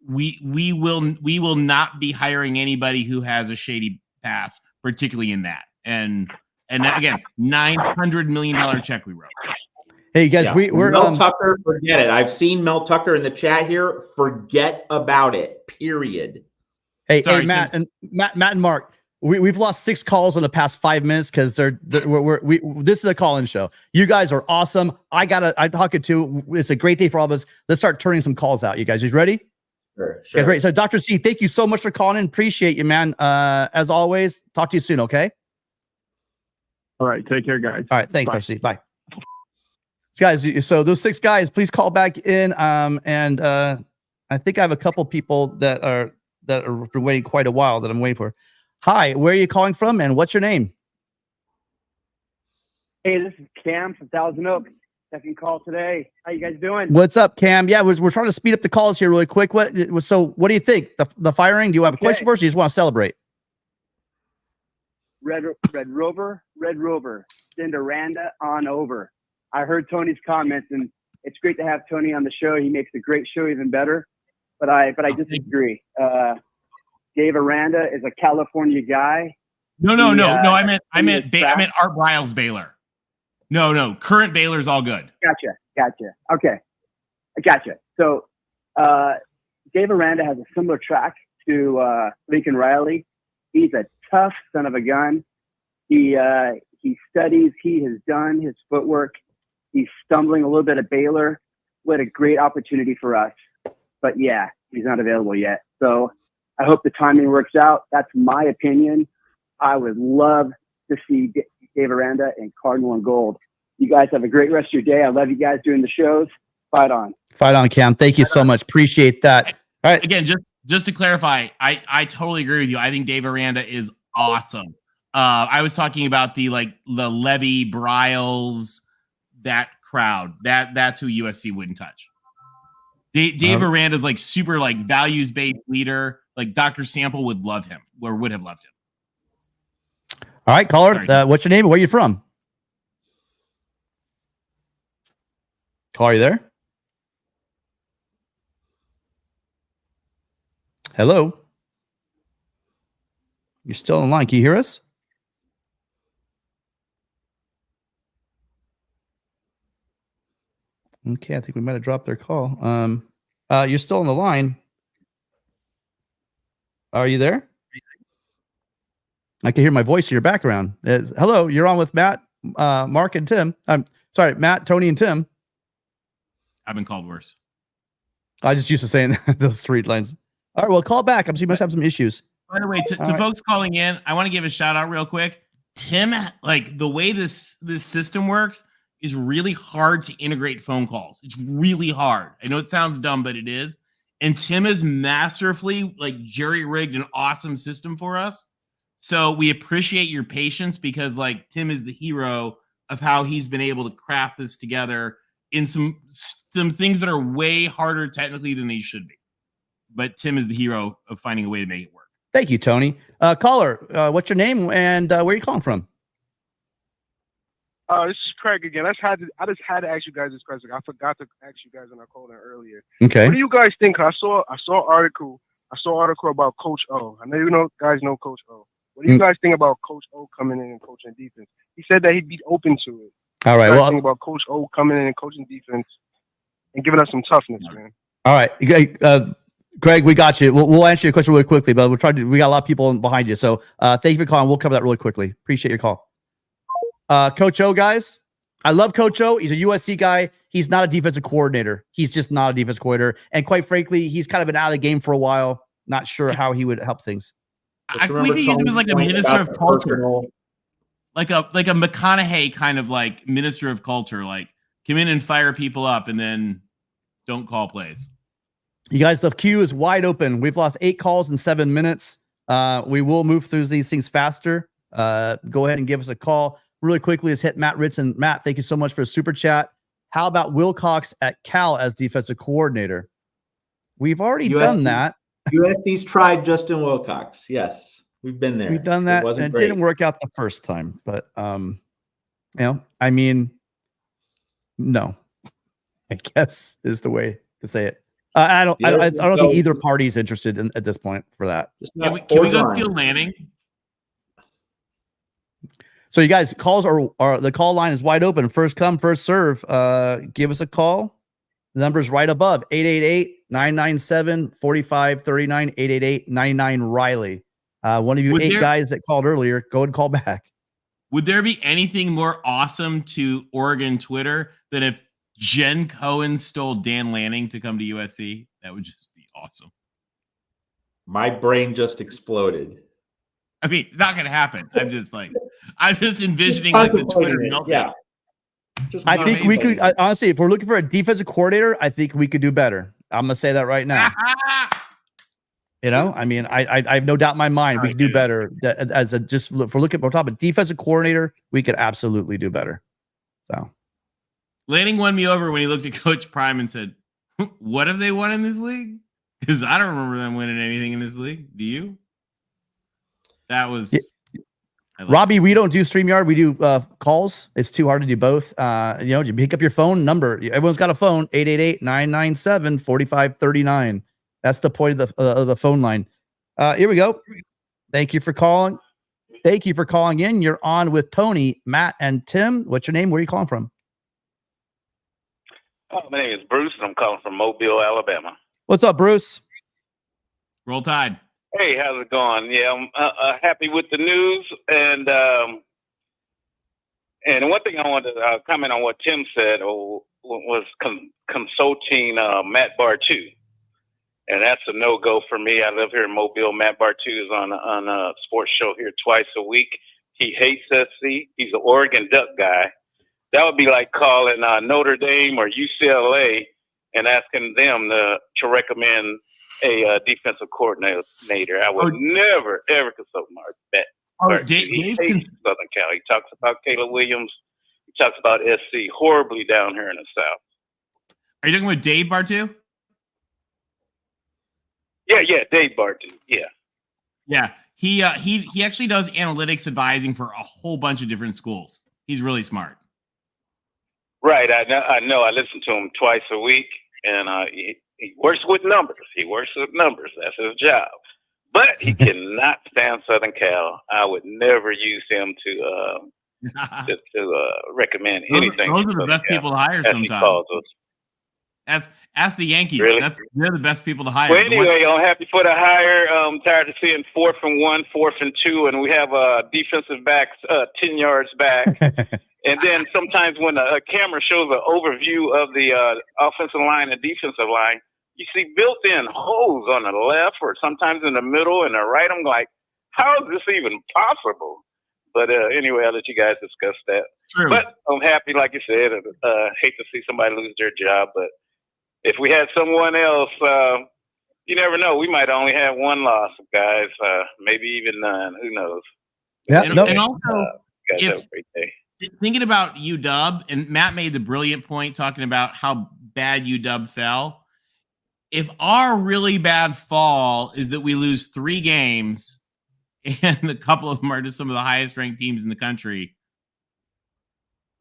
We will not be hiring anybody who has a shady past, particularly in that. And again, $900 million check we wrote. Hey guys, we're Mel Tucker, forget it. I've seen Mel Tucker in the chat here. Forget about it. Period. Hey, Matt and Mark, we've lost 6 calls in the past 5 minutes because this is a call-in show. You guys are awesome. I'm talking to. It's a great day for all of us. Let's start turning some calls out. You guys ready? Sure. You guys ready? So Dr. C, thank you so much for calling in. Appreciate you, man. As always, talk to you soon. Okay. All right. Take care, guys. All right. Thanks, Dr. C. Bye. Guys, so those 6 guys, please call back in. And I think I have a couple people that are been waiting quite a while that I'm waiting for. Hi, where are you calling from, and what's your name? Hey, this is Cam from Thousand Oaks. Second call today. How you guys doing? What's up, Cam? Yeah, we're trying to speed up the calls here really quick. What do you think? The firing? Do you have a question for us, or you just want to celebrate? Red Rover. Send Aranda on over. I heard Tony's comments, and it's great to have Tony on the show. He makes a great show even better. But I disagree. Dave Aranda is a California guy. No. I meant I meant Art Briles Baylor. No. Current Baylor's all good. Gotcha. Okay, I gotcha. So, Dave Aranda has a similar track to Lincoln Riley. He's a tough son of a gun. He studies. He has done his footwork. He's stumbling a little bit at Baylor. What a great opportunity for us. But yeah, he's not available yet. So I hope the timing works out. That's my opinion. I would love to see Dave Aranda in Cardinal and Gold. You guys have a great rest of your day. I love you guys doing the shows. Fight on. Fight on, Cam. Thank you so much. Appreciate that. All right. Again, just to clarify, I totally agree with you. I think Dave Aranda is awesome. I was talking about the Levy, Briles, that crowd. That's who USC wouldn't touch. Dave Aranda's like super like values-based leader. Like Dr. Sample would love him or would have loved him. All right, caller. What's your name? Where are you from? Caller, are you there? Hello. You're still in line. Can you hear us? Okay, I think we might have dropped their call. You're still on the line. Are you there? I can hear my voice in your background. Hello, you're on with Matt, Mark, and Tim. I'm sorry, Matt, Tony, and Tim. I've been called worse. I just used to saying those 3 lines. All right, well, call back. I'm sure you must have some issues. By the way, to folks calling in, I want to give a shout out real quick. Tim, like the way this system works is really hard to integrate phone calls. It's really hard. I know it sounds dumb, but it is. And Tim has masterfully like jerry-rigged an awesome system for us. So we appreciate your patience because like Tim is the hero of how he's been able to craft this together in some things that are way harder technically than they should be. But Tim is the hero of finding a way to make it work. Thank you, Tony. Caller, what's your name and where are you calling from? This is Craig again. I just had to ask you guys this question. I forgot to ask you guys when I called in earlier. Okay. What do you guys think? I saw article about Coach O. I know guys know Coach O. What do you guys think about Coach O coming in and coaching defense? He said that he'd be open to it. All right. Well, think about Coach O coming in and coaching defense and giving us some toughness, man. All right, Greg, we got you. We'll answer your question really quickly, but we got a lot of people behind you. So thank you for calling. We'll cover that really quickly. Appreciate your call. Coach O, guys. I love Coach O. He's a USC guy. He's not a defensive coordinator. He's just not a defensive coordinator. And quite frankly, he's kind of been out of the game for a while. Not sure how he would help things. I think he's like a minister of culture. Like a McConaughey kind of like minister of culture. Like come in and fire people up and then don't call plays. You guys, the queue is wide open. We've lost 8 calls in 7 minutes. We will move through these things faster. Go ahead and give us a call. Really quickly, let's hit Matt Ritson. Matt, thank you so much for a super chat. How about Wilcox at Cal as defensive coordinator? We've already done that. USC's tried Justin Wilcox. Yes, we've been there. We've done that, and it didn't work out the first time. But I mean, no, I guess is the way to say it. I don't think either party is interested at this point for that. Can we go Steel Landing? So you guys, calls are the call line is wide open. First come, first serve. Give us a call. The number is right above 888-997-4539, 888-99 One of you 8 guys that called earlier, go and call back. Would there be anything more awesome to Oregon Twitter than if Jen Cohen stole Dan Lanning to come to USC? That would just be awesome. My brain just exploded. I mean, not going to happen. I'm just envisioning like the Twitter meltdown. Yeah. I think we could, honestly, if we're looking for a defensive coordinator, I think we could do better. I'm going to say that right now. I mean, I have no doubt in my mind we could do better. If we're talking about defensive coordinator, we could absolutely do better. So Lanning won me over when he looked at Coach Prime and said, "What have they won in this league?" Because I don't remember them winning anything in this league. Do you? That was Robbie. We don't do StreamYard. We do calls. It's too hard to do both. You pick up your phone number. Everyone's got a phone. 888-997-4539. That's the point of the phone line. Here we go. Thank you for calling. Thank you for calling in. You're on with Tony, Matt, and Tim. What's your name? Where are you calling from? Oh, my name is Bruce, and I'm calling from Mobile, Alabama. What's up, Bruce? Roll Tide. Hey, how's it going? Yeah, I'm happy with the news, and one thing I wanted to comment on what Tim said was consulting Matt Bartu, and that's a no-go for me. I live here in Mobile. Matt Bartu is on a sports show here twice a week. He hates SC. He's an Oregon Duck guy. That would be like calling Notre Dame or UCLA and asking them to recommend a defensive coordinator. I would never, ever consult Mark. He hates Southern Cal. He talks about Caleb Williams. He talks about SC horribly down here in the South. Are you talking about Dave Bartu? Yeah, Dave Bartu. Yeah. He actually does analytics advising for a whole bunch of different schools. He's really smart. Right. I know. I listen to him twice a week, and he works with numbers. That's his job. But he cannot stand Southern Cal. I would never use him to recommend anything. Those are the best people to hire sometimes. Ask the Yankees. Really? They're the best people to hire. Well, anyway, I'm happy for the hire. I'm tired of seeing 4th and 1, 4th and 2, and we have defensive backs 10 yards back. And then sometimes when a camera shows an overview of the offensive line and defensive line, you see built-in holes on the left or sometimes in the middle and the right. I'm like, how is this even possible? But anyway, I'll let you guys discuss that. True. But I'm happy, like you said. Hate to see somebody lose their job, but if we had someone else, you never know. We might only have one loss, guys. Maybe even none. Who knows? Yeah. And also, guys have a great day. Thinking about UW, and Matt made the brilliant point talking about how bad UW fell. If our really bad fall is that we lose 3 games and a couple of them are just some of the highest ranked teams in the country,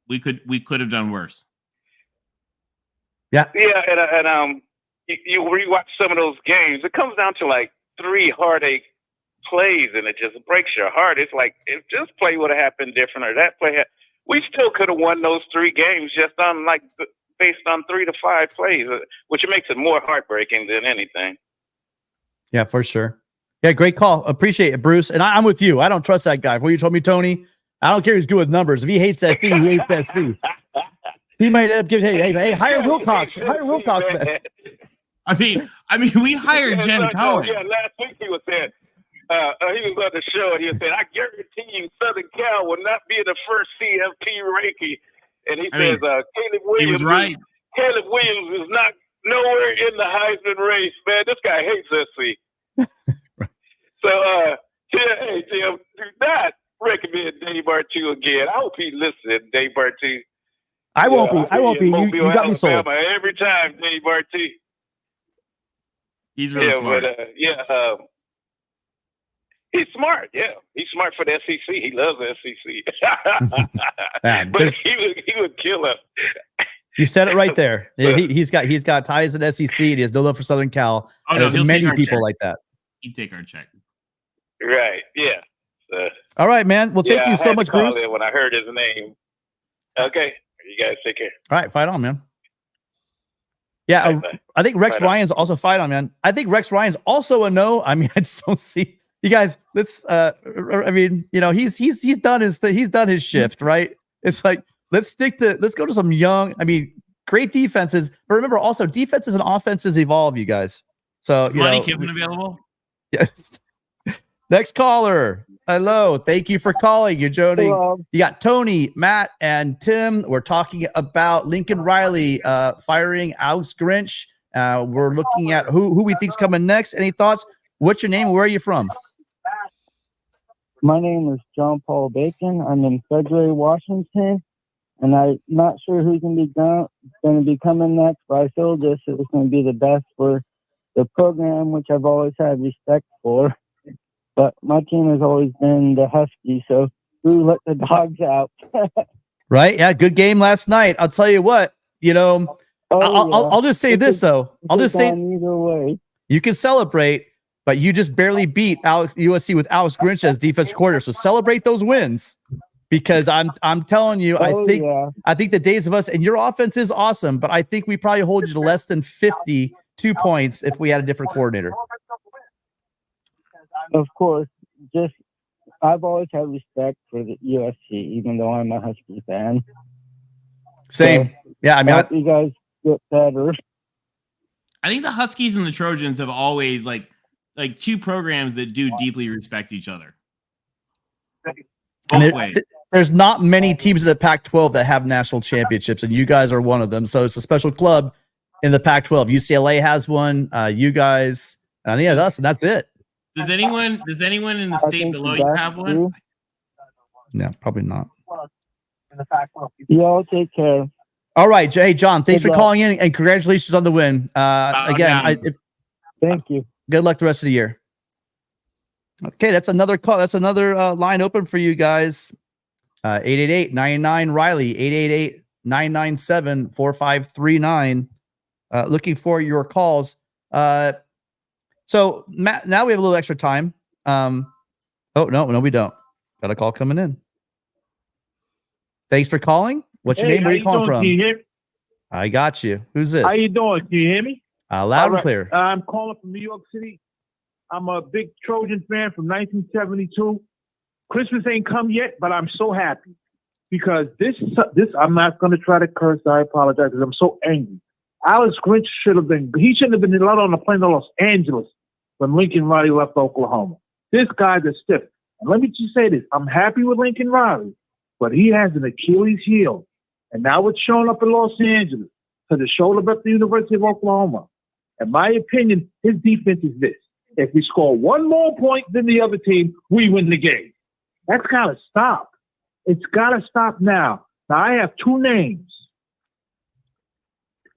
we could have done worse. Yeah, and you rewatch some of those games, it comes down to like 3 heartache plays, and it just breaks your heart. It's like, if this play would have happened different, or that play we still could have won those 3 games just on based on 3 to 5 plays, which makes it more heartbreaking than anything. Yeah, for sure. Yeah, great call. Appreciate it, Bruce. And I'm with you. I don't trust that guy. What you told me, Tony, I don't care. He's good with numbers. If he hates SC, he hates SC. He might end up giving, hey, hire Wilcox. Hire Wilcox. Man. I mean, we hired Jen Cohen. Yeah, last week he was saying, he was on the show and he was saying, I guarantee you Southern Cal will not be in the first CFP ranking. And he says, Caleb Williams. He was right. Caleb Williams is not nowhere in the Heisman race, man. This guy hates SC. So, hey, Tim, do not recommend Dave Bartu again. I hope he listens, Dave Bartu. I won't be. You got me sold. Every time, Dave Bartu. He's really smart. But, he's smart. Yeah, he's smart for the SEC. He loves the SEC. Man, but he would kill us. You said it right there. He's got ties at SEC. And he has no love for Southern Cal. Oh, no, there's many people like that. He'd take our check. Right. Yeah. All right, man. Well, thank you so much, Bruce. When I heard his name. Okay. You guys take care. All right, fight on, man. Yeah, I think Rex Ryan's also fight on, man. I think Rex Ryan's also a no. I mean, I just don't see you guys. Let's. I mean, he's done his thing. He's done his shift, right? It's like let's go to some young. I mean, great defenses, but remember also defenses and offenses evolve, you guys. So Money Kivman available. Yes. Next caller. Hello. Thank you for calling. You're Jody. Hello. You got Tony, Matt, and Tim. We're talking about Lincoln Riley firing Alex Grinch. We're looking at who we think's coming next. Any thoughts? What's your name? Where are you from? My name is John Paul Bacon. I'm in February, Washington, and I'm not sure who's going to be coming next, but I feel this is going to be the best for the program, which I've always had respect for. But my team has always been the Huskies, so who let the dogs out? Right? Yeah, good game last night. I'll tell you what. I'll just say this though. I'll just say either way. You can celebrate, but you just barely beat USC with Alex Grinch as defensive coordinator. So celebrate those wins, because I'm telling you, I think the days of us, and your offense is awesome, but I think we probably hold you to less than 52 points if we had a different coordinator. Of course, I've always had respect for the USC, even though I'm a Husky fan. Same. So, yeah, I mean, hope you guys get better. I think the Huskies and the Trojans have always like two programs that do deeply respect each other. There's not many teams in the Pac-12 that have national championships, and you guys are one of them. So it's a special club in the Pac-12. UCLA has one. You guys, and yeah, us, and that's it. Does anyone in the state below you have one? No, probably not. Y'all take care. All right, Jay, John, thanks for calling in, and congratulations on the win. Thank you. Good luck the rest of the year. Okay, that's another call. That's another line open for you guys. 888-99 Riley, 888-997-4539. Looking for your calls. So Matt, now we have a little extra time. No, we don't. Got a call coming in. Thanks for calling. What's your name? Where are you calling from? Can you hear me? I got you. Who's this? How you doing? Can you hear me? Loud and clear. I'm calling from New York City. I'm a big Trojan fan from 1972. Christmas ain't come yet, but I'm so happy because this I'm not going to try to curse. I apologize because I'm so angry. Alex Grinch shouldn't have been allowed on the plane to Los Angeles when Lincoln Riley left Oklahoma. This guy's a stiff. And let me just say this. I'm happy with Lincoln Riley, but he has an Achilles heel. And now it's showing up in Los Angeles because it showed up at the University of Oklahoma. In my opinion, his defense is this. If we score one more point than the other team, we win the game. That's got to stop. It's got to stop now. Now, I have two names.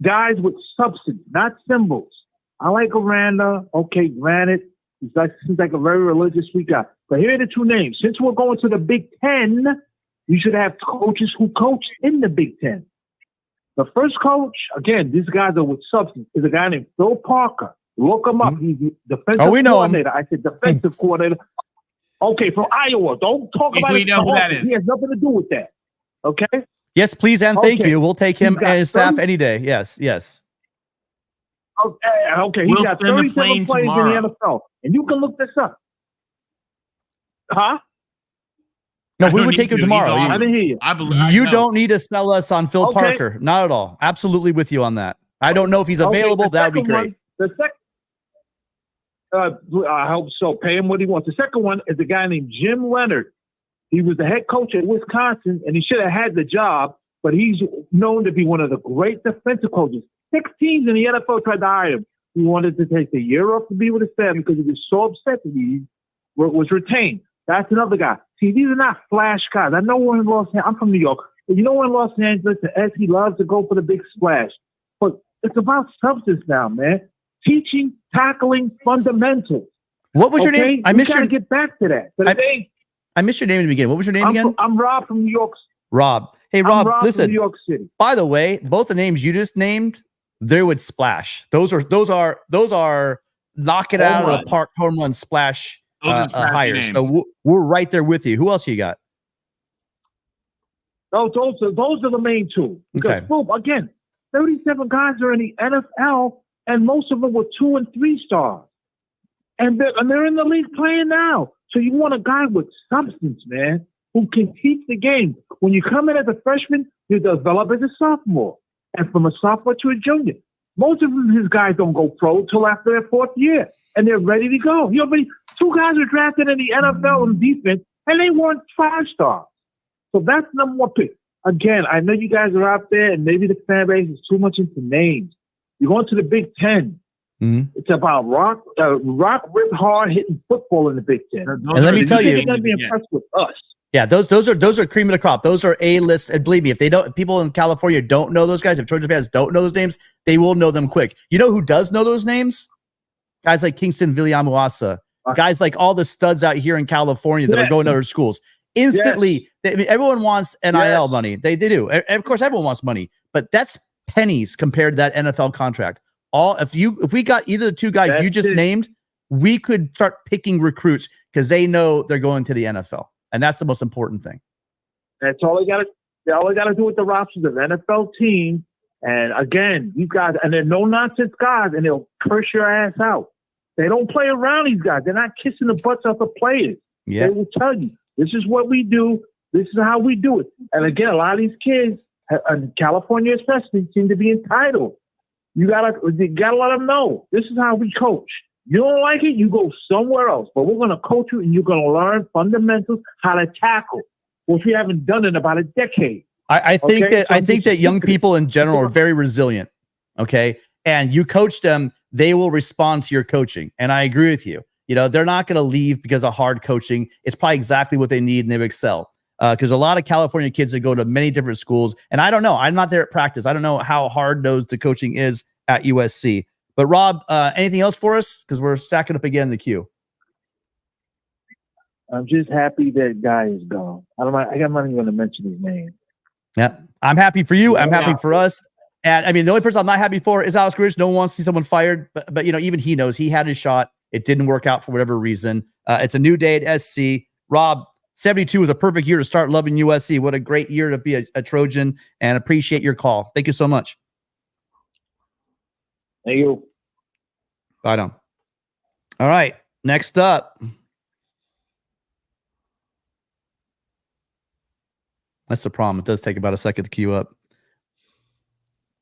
Guys with substance, not symbols. I like Aranda. Okay, granted, seems like a very religious sweet guy. But here are the two names. Since we're going to the Big Ten, you should have coaches who coach in the Big Ten. The first coach, again, these guys are with substance, is a guy named Phil Parker. Look him up. He's the defensive coordinator. I said defensive coordinator. Okay, from Iowa. Don't talk about it. We know who that is. He has nothing to do with that. Okay? Yes, please, and thank you. We'll take him and his staff any day. Yes. Okay. He's got 37 players in the NFL. And you can look this up. Huh? No, we would take him tomorrow. Awesome. I didn't hear you. You don't need to sell us on Phil Parker. Not at all. Absolutely with you on that. I don't know if he's available. That would be great. I hope so. Pay him what he wants. The second one is a guy named Jim Leonard. He was the head coach at Wisconsin, and he should have had the job, but he's known to be one of the great defensive coaches. 6 teams in the NFL tried to hire him. He wanted to take the year off to be with his family because he was so upset that he was retained. That's another guy. See, these are not flash guys. I know we're in Los Angeles. I'm from New York. But you know we're in Los Angeles, and he loves to go for the big splash. But it's about substance now, man. Teaching, tackling, fundamentals. What was your name? I missed your. Get back to that. I missed your name in the beginning. What was your name again? I'm Rob from New York. Rob. Hey, Rob. Listen. From New York City. By the way, both the names you just named, they would splash. Those are knock it out of the park home run splash hires. So we're right there with you. Who else you got? Those are the main two. Okay. Boom, again, 37 guys are in the NFL, and most of them were 2 and 3 stars, and they're in the league playing now. So you want a guy with substance, man, who can teach the game. When you come in as a freshman, you develop as a sophomore, and from a sophomore to a junior. Most of his guys don't go pro till after their 4th year, and they're ready to go. Two guys were drafted in the NFL in defense, and they weren't 5 stars. So that's number one pick. Again, I know you guys are out there, and maybe the fan base is too much into names. You're going to the Big Ten. Mm-hmm. It's about rock, rip hard hitting football in the Big Ten. And let me tell you, they're going to be impressed with us. Yeah, those are cream of the crop. Those are A-list, and believe me, if people in California don't know those guys, if Trojan fans don't know those names, they will know them quick. You know who does know those names? Guys like Kingston Viliamuasa, guys like all the studs out here in California that are going to other schools. Instantly, everyone wants NIL money. They do. And of course, everyone wants money, but that's pennies compared to that NFL contract. If we got either the two guys you just named, we could start picking recruits because they know they're going to the NFL. And that's the most important thing. That's all they got to do with the rosters of NFL team. And again, you guys, and they're no nonsense guys, and they'll curse your ass out. They don't play around these guys. They're not kissing the butts off the players. Yeah. They will tell you, this is what we do. This is how we do it. And again, a lot of these kids, in California especially, seem to be entitled. You gotta let them know, this is how we coach. You don't like it, you go somewhere else. But we're going to coach you, and you're going to learn fundamentals, how to tackle, which we haven't done in about a decade. I think that young people in general are very resilient. Okay. And you coach them, they will respond to your coaching. And I agree with you. You know, they're not going to leave because of hard coaching. It's probably exactly what they need, and they excel. Because a lot of California kids that go to many different schools, and I don't know, I'm not there at practice. I don't know how hard-nosed the coaching is at USC. But Rob, anything else for us? Because we're stacking up again in the queue. I'm just happy that guy is gone. I'm not even going to mention his name. Yeah, I'm happy for you. I'm happy for us. And I mean, the only person I'm not happy for is Alex Grinch. No one wants to see someone fired, but you know, even he knows he had his shot. It didn't work out for whatever reason. It's a new day at SC. Rob, 72 is a perfect year to start loving USC. What a great year to be a Trojan, and appreciate your call. Thank you so much. Thank you. Right on. All right, next up. That's the problem. It does take about a second to queue up.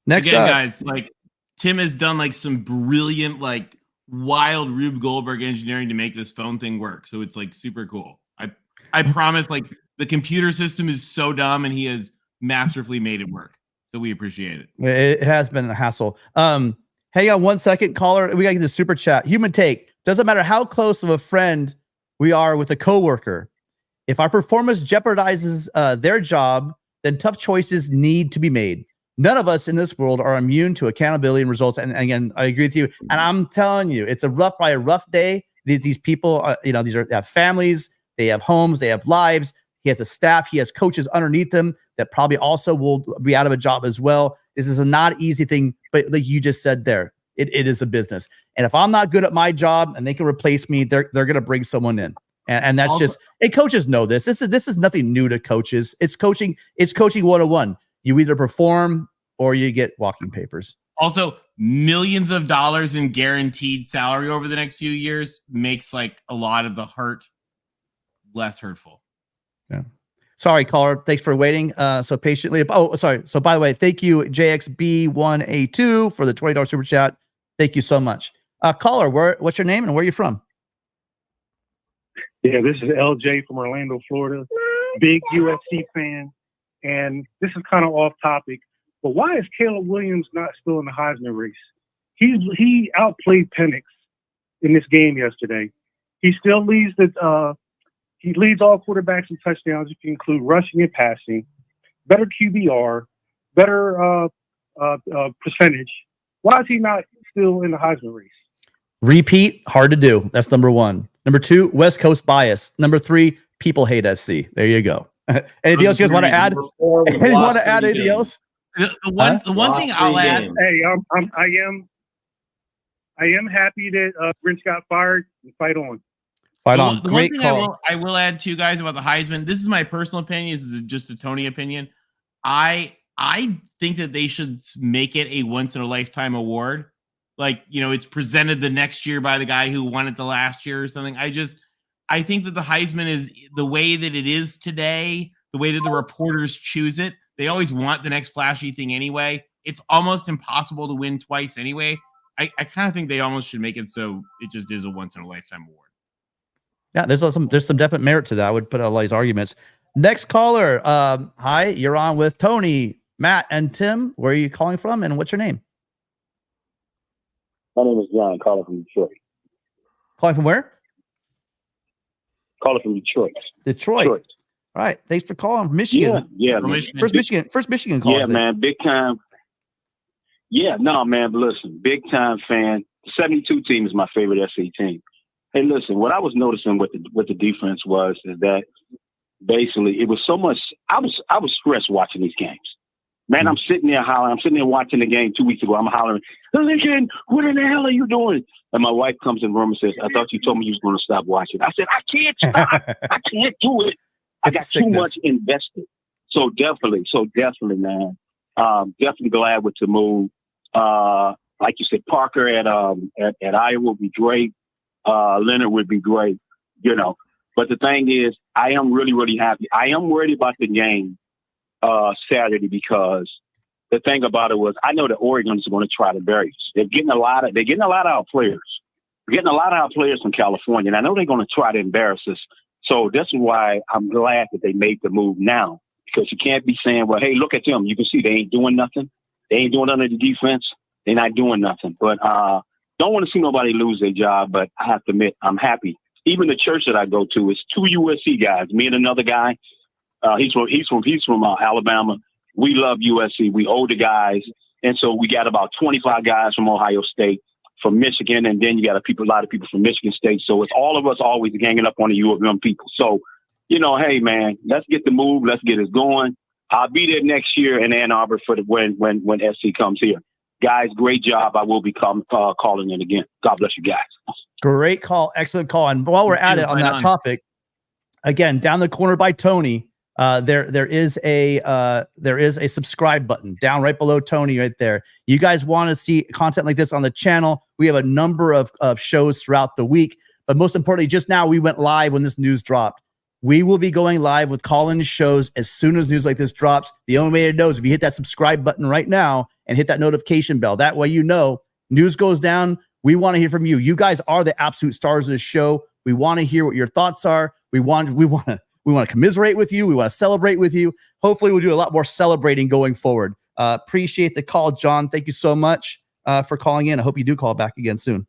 Next Again, up, guys, like Tim has done like some brilliant, like wild Rube Goldberg engineering to make this phone thing work. So it's like super cool. I promise, like the computer system is so dumb, and he has masterfully made it work. So we appreciate it. It has been a hassle. Hang on 1 second, caller. We got to get the super chat. Human take. Doesn't matter how close of a friend we are with a coworker. If our performance jeopardizes their job, then tough choices need to be made. None of us in this world are immune to accountability and results. And again, I agree with you. And I'm telling you, it's probably a rough day. These people, they have families, they have homes, they have lives. He has a staff, he has coaches underneath them that probably also will be out of a job as well. This is a not easy thing, but like you just said there, it is a business. And if I'm not good at my job and they can replace me, they're going to bring someone in. And that's also, and coaches know this. This is nothing new to coaches. It's coaching 101. You either perform or you get walking papers. Also, millions of dollars in guaranteed salary over the next few years makes like a lot of the hurt less hurtful. Yeah. Sorry, caller. Thanks for waiting so patiently. Oh, sorry. So by the way, thank you, JXB1A2, for the $20 super chat. Thank you so much. Caller, what's your name and where are you from? Yeah, this is LJ from Orlando, Florida. Big USC fan. And this is kind of off topic, but why is Caleb Williams not still in the Heisman race? He outplayed Penix in this game yesterday. He still leads he leads all quarterbacks in touchdowns if you include rushing and passing. Better QBR, better percentage. Why is he not still in the Heisman race? Repeat, hard to do. That's number one. Number two, West Coast bias. Number three, people hate SC. There you go. Anything else you guys want to add? You want to add anything else? The one thing I'll add. Hey, I am happy that Grinch got fired. And fight on. Fight on. The one thing I will add to you guys about the Heisman. This is my personal opinion. This is just a Tony opinion. I think that they should make it a once in a lifetime award. Like, it's presented the next year by the guy who won it the last year or something. I think that the Heisman is the way that it is today, the way that the reporters choose it. They always want the next flashy thing anyway. It's almost impossible to win twice anyway. I kind of think they almost should make it so it just is a once in a lifetime award. Yeah, there's some definite merit to that. I would put all these arguments. Next caller. Hi, you're on with Tony, Matt, and Tim. Where are you calling from, and what's your name? My name is John, calling from Detroit. Calling from where? Calling from Detroit. Detroit. All right. Thanks for calling from Michigan. Yeah. First Michigan call. Yeah, man. Big time. Yeah, no, man. But listen, big time fan. The 72 team is my favorite SC team. Hey, listen, what I was noticing with the defense is that basically it was so much. I was stressed watching these games. Man, I'm sitting there hollering. I'm sitting there watching the game 2 weeks ago. I'm hollering, Lincoln, what in the hell are you doing? And my wife comes in the room and says, I thought you told me you was going to stop watching. I said, I can't stop. I can't do it. I got too much invested. So definitely, man. Definitely glad with the move. Like you said, Parker at Iowa would be great. Leonard would be great, you know. But the thing is, I am really, really happy. I am worried about the game Saturday because the thing about it was I know the Oregon's going to try to bury us. They're getting a lot of our players. They're getting a lot of our players from California, and I know they're going to try to embarrass us. So this is why I'm glad that they made the move now, because you can't be saying, well, hey, look at them. You can see they ain't doing nothing. They ain't doing nothing to the defense. They're not doing nothing. But don't want to see nobody lose their job, but I have to admit, I'm happy. Even the church that I go to is 2 USC guys, me and another guy. He's from Alabama. We love USC. We older guys. And so we got about 25 guys from Ohio State, from Michigan, and then you got a lot of people from Michigan State. So it's all of us always ganging up on the U of M people. So, you know, hey, man, let's get the move. Let's get it going. I'll be there next year in Ann Arbor for when SC comes here. Guys, great job. I will be calling in again. God bless you guys. Great call. Excellent call. And while we're at it on that topic, again, down the corner by Tony, there is a subscribe button down right below Tony right there. You guys want to see content like this on the channel? We have a number of shows throughout the week, but most importantly, just now we went live when this news dropped. We will be going live with call-in shows as soon as news like this drops. The only way to know is if you hit that subscribe button right now and hit that notification bell. That way, you know, news goes down. We want to hear from you. You guys are the absolute stars of the show. We want to hear what your thoughts are. We want to commiserate with you. We want to celebrate with you. Hopefully, we'll do a lot more celebrating going forward. Appreciate the call, John. Thank you so much for calling in. I hope you do call back again soon.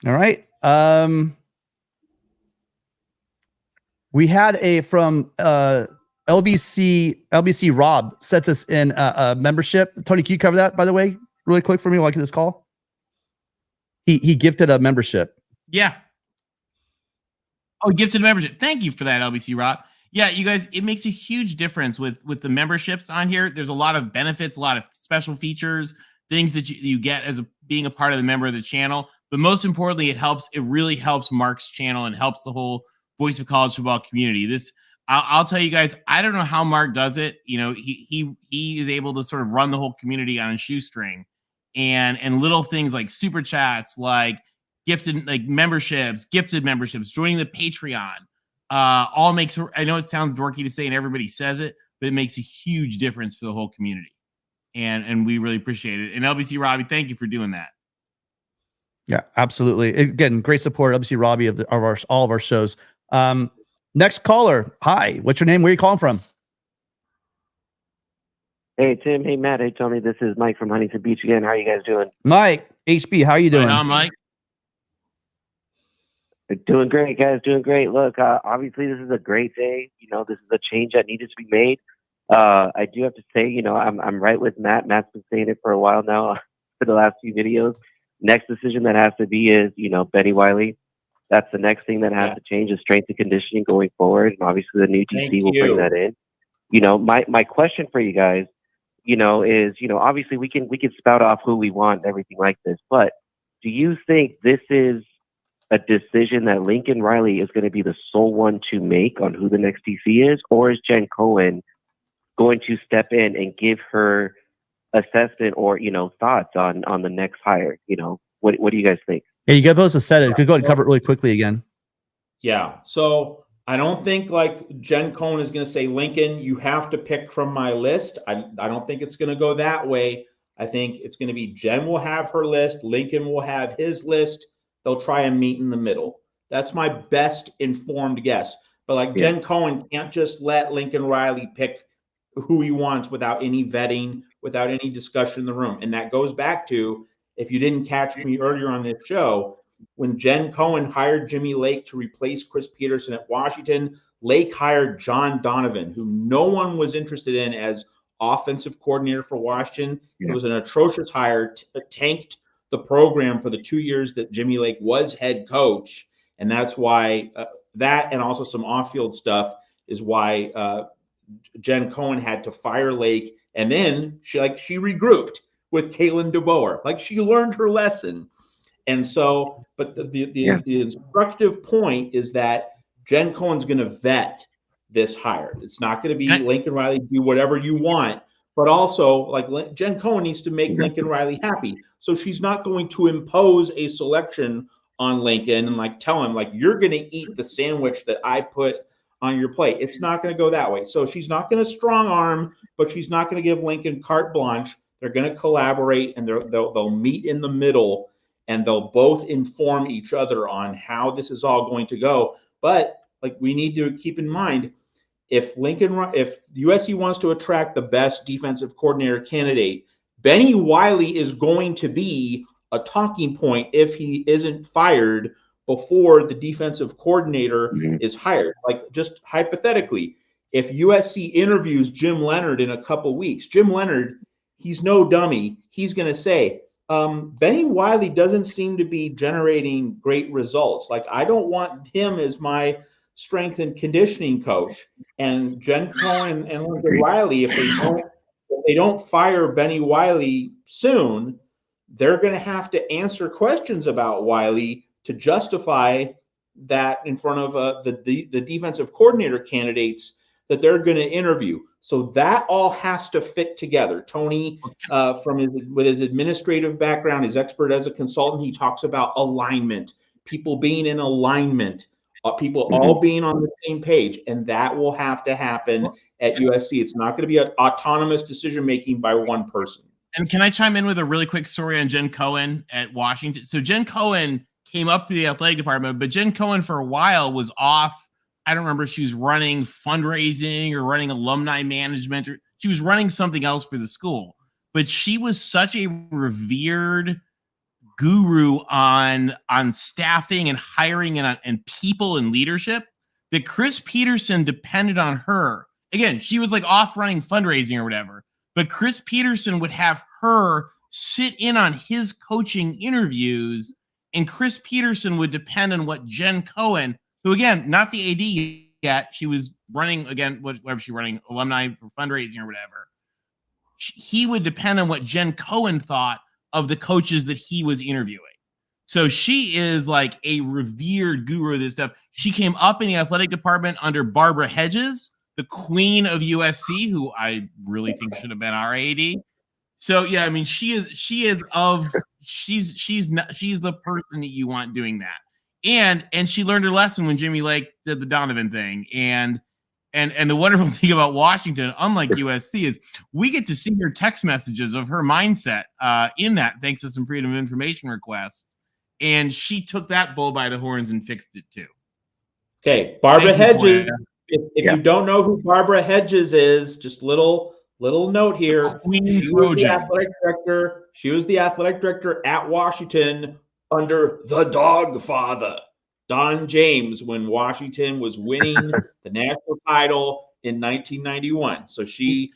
All right. We had from LBC Rob sets us in a membership. Tony, can you cover that, by the way, really quick for me while I get this call? He gifted a membership. Yeah. Oh, gifted membership. Thank you for that, LBC Rob. Yeah, you guys, it makes a huge difference with the memberships on here. There's a lot of benefits, a lot of special features, things that you get as being a part of the member of the channel. But most importantly, it really helps Mark's channel and helps the whole Voice of College Football community. I'll tell you guys, I don't know how Mark does it. You know, he is able to sort of run the whole community on a shoestring, and little things like super chats, like gifted memberships, joining the Patreon, all makes. I know it sounds dorky to say, and everybody says it, but it makes a huge difference for the whole community, and we really appreciate it. And LBC Robbie, thank you for doing that. Yeah, absolutely. Again, great support, LBC Robbie of all of our shows. Next caller. Hi, what's your name? Where are you calling from? Hey, Tim. Hey, Matt. Hey, Tony. This is Mike from Huntington Beach again. How are you guys doing? Mike, HB, how are you doing? Right on, Mike. Doing great, guys. Doing great. Look, obviously, this is a great day. You know, this is a change that needed to be made. I do have to say, you know, I'm right with Matt. Matt's been saying it for a while now for the last few videos. Next decision that has to be is, you know, Benny Wiley. That's the next thing that has to change is strength and conditioning going forward. And obviously the new DC will bring that in. You know, my question for you guys, you know, is, you know, obviously we can spout off who we want and everything like this, but do you think this is a decision that Lincoln Riley is going to be the sole one to make on who the next DC is, or is Jen Cohen going to step in and give her assessment or, you know, thoughts on the next hire? You know, what do you guys think? Yeah, you guys both have said it. Could go ahead and cover it really quickly again. Yeah. So I don't think like Jen Cohen is going to say, Lincoln, you have to pick from my list. I don't think it's going to go that way. I think it's going to be Jen will have her list. Lincoln will have his list. They'll try and meet in the middle. That's my best informed guess. But like Jen Cohen can't just let Lincoln Riley pick who he wants without any vetting, without any discussion in the room. And that goes back to, if you didn't catch me earlier on this show, when Jen Cohen hired Jimmy Lake to replace Chris Peterson at Washington, Lake hired John Donovan, who no one was interested in as offensive coordinator for Washington. It was an atrocious hire, tanked the program for the 2 years that Jimmy Lake was head coach. And that's why that, and also some off-field stuff, is why Jen Cohen had to fire Lake, and then she regrouped with Kalen DeBoer. Like, she learned her lesson. And so, but the instructive point is that Jen Cohen's going to vet this hire. It's not going to be Lincoln Riley, do whatever you want, but also, like, Jen Cohen needs to make Lincoln Riley happy. So she's not going to impose a selection on Lincoln and like tell him, like, you're going to eat the sandwich that I put on your plate. It's not going to go that way. So she's not going to strong arm, but she's not going to give Lincoln carte blanche. They're going to collaborate, and they'll meet in the middle, and they'll both inform each other on how this is all going to go. But like, we need to keep in mind, if USC wants to attract the best defensive coordinator candidate, Benny Wiley is going to be a talking point if he isn't fired before the defensive coordinator is hired. Like, just hypothetically, if USC interviews Jim Leonard in a couple weeks, Jim Leonard, he's no dummy. He's going to say, Benny Wiley doesn't seem to be generating great results. Like, I don't want him as my strength and conditioning coach. And Jen Cohen and Lincoln Riley, if they don't fire Benny Wiley soon, they're going to have to answer questions about Wiley to justify that in front of the defensive coordinator candidates that they're going to interview. So that all has to fit together. Tony, with his administrative background, his expert as a consultant, he talks about alignment, people being in alignment, people all being on the same page, and that will have to happen at USC. It's not going to be an autonomous decision-making by one person. And can I chime in with a really quick story on Jen Cohen at Washington? So Jen Cohen came up to the athletic department, but Jen Cohen for a while was off. I don't remember if she was running fundraising or running alumni management, or she was running something else for the school. But she was such a revered guru on staffing and hiring and people and leadership that Chris Peterson depended on her. Again, she was like off running fundraising or whatever, but Chris Peterson would have her sit in on his coaching interviews, and Chris Peterson would depend on what Jen Cohen, who again, not the AD yet, she was running, again, whatever she running, alumni for fundraising or whatever. He would depend on what Jen Cohen thought of the coaches that he was interviewing. So she is like a revered guru of this stuff. She came up in the athletic department under Barbara Hedges, the queen of USC, who I really think should have been our AD. So yeah, I mean, she's the person that you want doing that. And she learned her lesson when Jimmy Lake did the Donovan thing. And the wonderful thing about Washington, unlike USC, is we get to see her text messages of her mindset in that, thanks to some Freedom of Information requests. And she took that bull by the horns and fixed it too. Okay, Barbara Hedges. If you don't know who Barbara Hedges is, just little note here. She was the athletic director. She was the athletic director at Washington under the Dog Father, Don James, when Washington was winning the national title in 1991. So she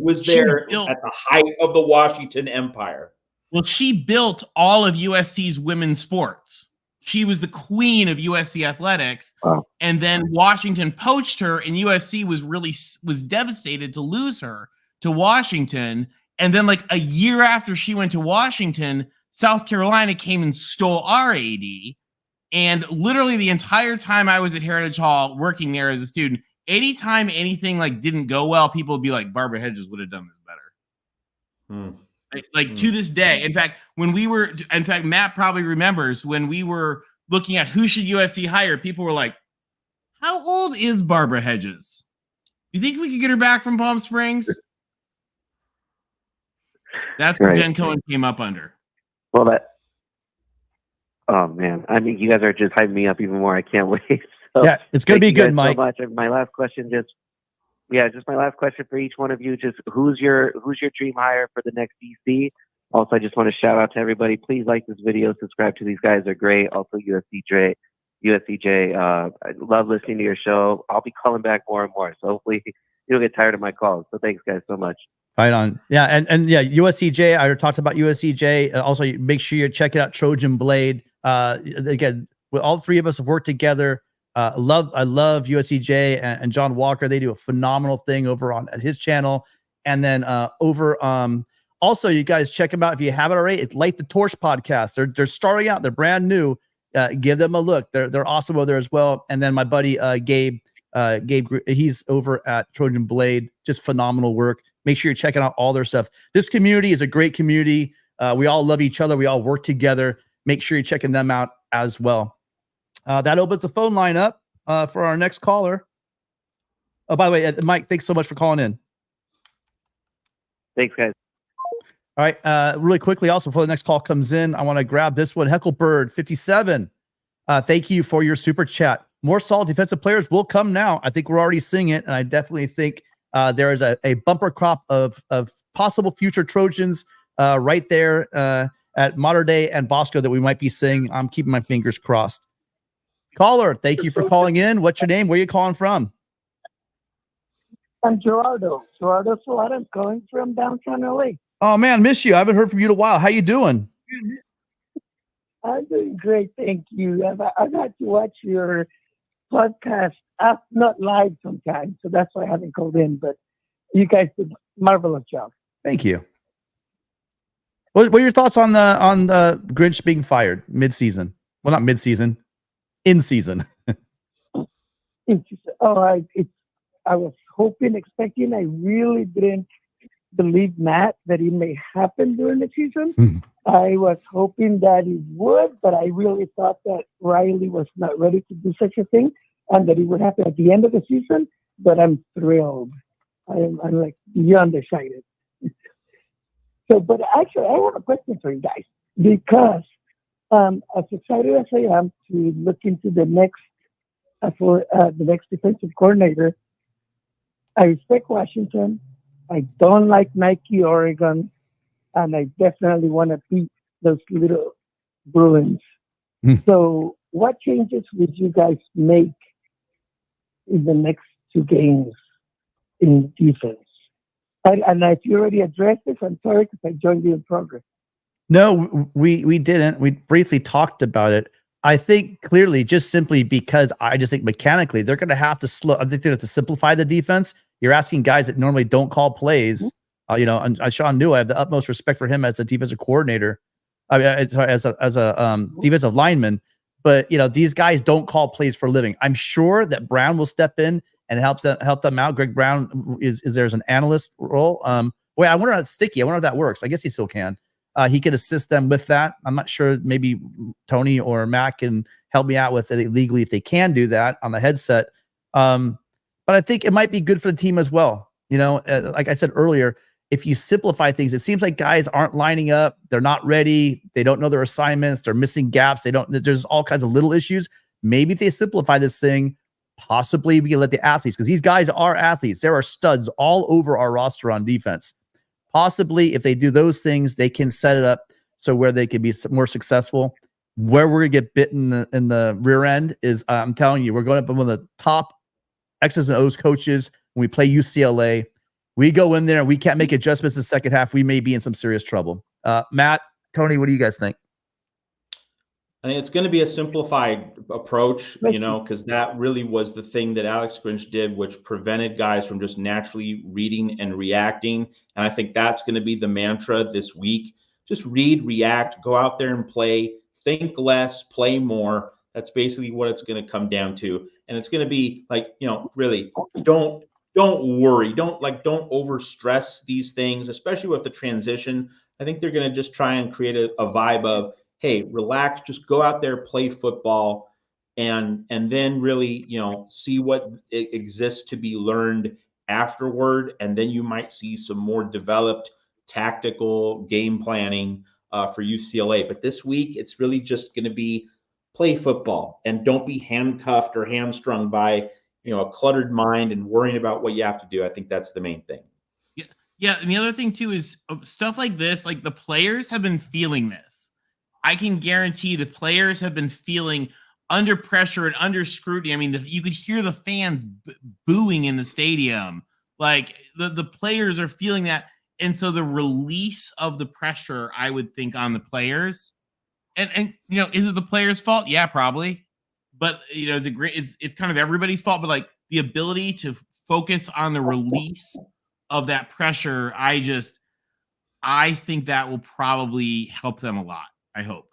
was there at the height of the Washington Empire. Well, she built all of USC's women's sports. She was the queen of USC athletics. Wow. And then Washington poached her, and USC was devastated to lose her to Washington. And then like a year after she went to Washington, South Carolina came and stole our AD. And literally the entire time I was at Heritage Hall working there as a student, anytime anything like didn't go well, people would be like, Barbara Hedges would have done this better. To this day. In fact, Matt probably remembers when we were looking at who should USC hire, people were like, how old is Barbara Hedges? Do you think we could get her back from Palm Springs? That's what Jen Cohen came up under. Well, oh man, I mean, you guys are just hyping me up even more. I can't wait. So, yeah, it's going to be good, Mike. So much. My last question, my last question for each one of you. Just who's your dream hire for the next DC? Also, I just want to shout out to everybody. Please like this video, subscribe to these guys. They're great. Also, USCJ. I love listening to your show. I'll be calling back more and more. So hopefully you don't get tired of my calls. So thanks, guys, so much. Right on. Yeah. And yeah, USCJ, I talked about USCJ. Also, make sure you check it out, Trojan Blade. Again, all three of us have worked together I love USCJ and John Walker. They do a phenomenal thing over at his channel. And then also you guys check them out if you haven't already. It's Light the Torch podcast. They're starting out. They're brand new. Give them a look. They're awesome over there as well. And then my buddy Gabe, he's over at Trojan Blade. Just phenomenal work. Make sure you're checking out all their stuff. This community is a great community. We all love each other. We all work together. Make sure you're checking them out as well. That opens the phone line up for our next caller. Oh, by the way, Mike, thanks so much for calling in. Thanks, guys. All right. Really quickly, also, before the next call comes in, I want to grab this one. Hecklebird 57. Thank you for your super chat. More solid defensive players will come now. I think we're already seeing it, and I definitely think there is a bumper crop of possible future Trojans right there at Modern Day and Bosco that we might be seeing. I'm keeping my fingers crossed. Caller, thank you for calling in. What's your name? Where are you calling from? I'm Gerardo Suarez, calling from downtown LA. Oh man, miss you. I haven't heard from you in a while. How you doing? I'm doing great, thank you. I got to watch your podcast, not live sometimes, so that's why I haven't called in. But you guys did a marvelous job. Thank you. What are your thoughts on the Grinch being fired mid-season? Well, not mid-season, in season. I was hoping, expecting. I really didn't believe, Matt, that it may happen during the season. I was hoping that it would, but I really thought that Riley was not ready to do such a thing and that it would happen at the end of the season. But I'm thrilled. I'm like beyond excited. So, but actually, I have a question for you guys, because as excited as I am to look into the next defensive coordinator, I respect Washington. I don't like Nike, Oregon, and I definitely want to beat those little Bruins. So what changes would you guys make in the next two games in defense? And if you already addressed this, I'm sorry, because I joined you in progress. No, we didn't. We briefly talked about it. I think clearly, just simply because I just think mechanically they're going to have to slow. I think they have to simplify the defense. You're asking guys that normally don't call plays. And Sean New, I have the utmost respect for him as a defensive coordinator, as a defensive lineman. But these guys don't call plays for a living. I'm sure that Brown will step in and help them out. Greg Brown is there's an analyst role. Wait, I wonder how it's sticky. I wonder if that works. I guess he still can. He could assist them with that. I'm not sure. Maybe Tony or Matt can help me out with it legally if they can do that on the headset. But I think it might be good for the team as well. Like I said earlier, if you simplify things, it seems like guys aren't lining up. They're not ready. They don't know their assignments. They're missing gaps. There's all kinds of little issues. Maybe if they simplify this thing, possibly we can let the athletes, because these guys are athletes. There are studs all over our roster on defense. Possibly if they do those things, they can set it up so where they can be more successful. Where we're going to get bit in the rear end is, I'm telling you, we're going up with one of the top X's and O's coaches. When we play UCLA, we go in there and we can't make adjustments in the second half. We may be in some serious trouble. Matt, Tony, what do you guys think? I think it's going to be a simplified approach, because that really was the thing that Alex Grinch did, which prevented guys from just naturally reading and reacting. And I think that's going to be the mantra this week. Just read, react, go out there and play, think less, play more. That's basically what it's going to come down to. And it's going to be like, really don't worry. Don't over stress these things, especially with the transition. I think they're going to just try and create a vibe of, hey, relax, just go out there, play football, and then really, see what exists to be learned afterward. And then you might see some more developed tactical game planning for UCLA. But this week, it's really just going to be play football and don't be handcuffed or hamstrung by, a cluttered mind and worrying about what you have to do. I think that's the main thing. Yeah. And the other thing too is stuff like this, like the players have been feeling this. I can guarantee the players have been feeling under pressure and under scrutiny. I mean, you could hear the fans booing in the stadium. Like the players are feeling that. And so the release of the pressure, I would think, on the players. And is it the players' fault? Yeah, probably. but you know, it's kind of everybody's fault. But like the ability to focus on the release of that pressure, I think that will probably help them a lot. I hope.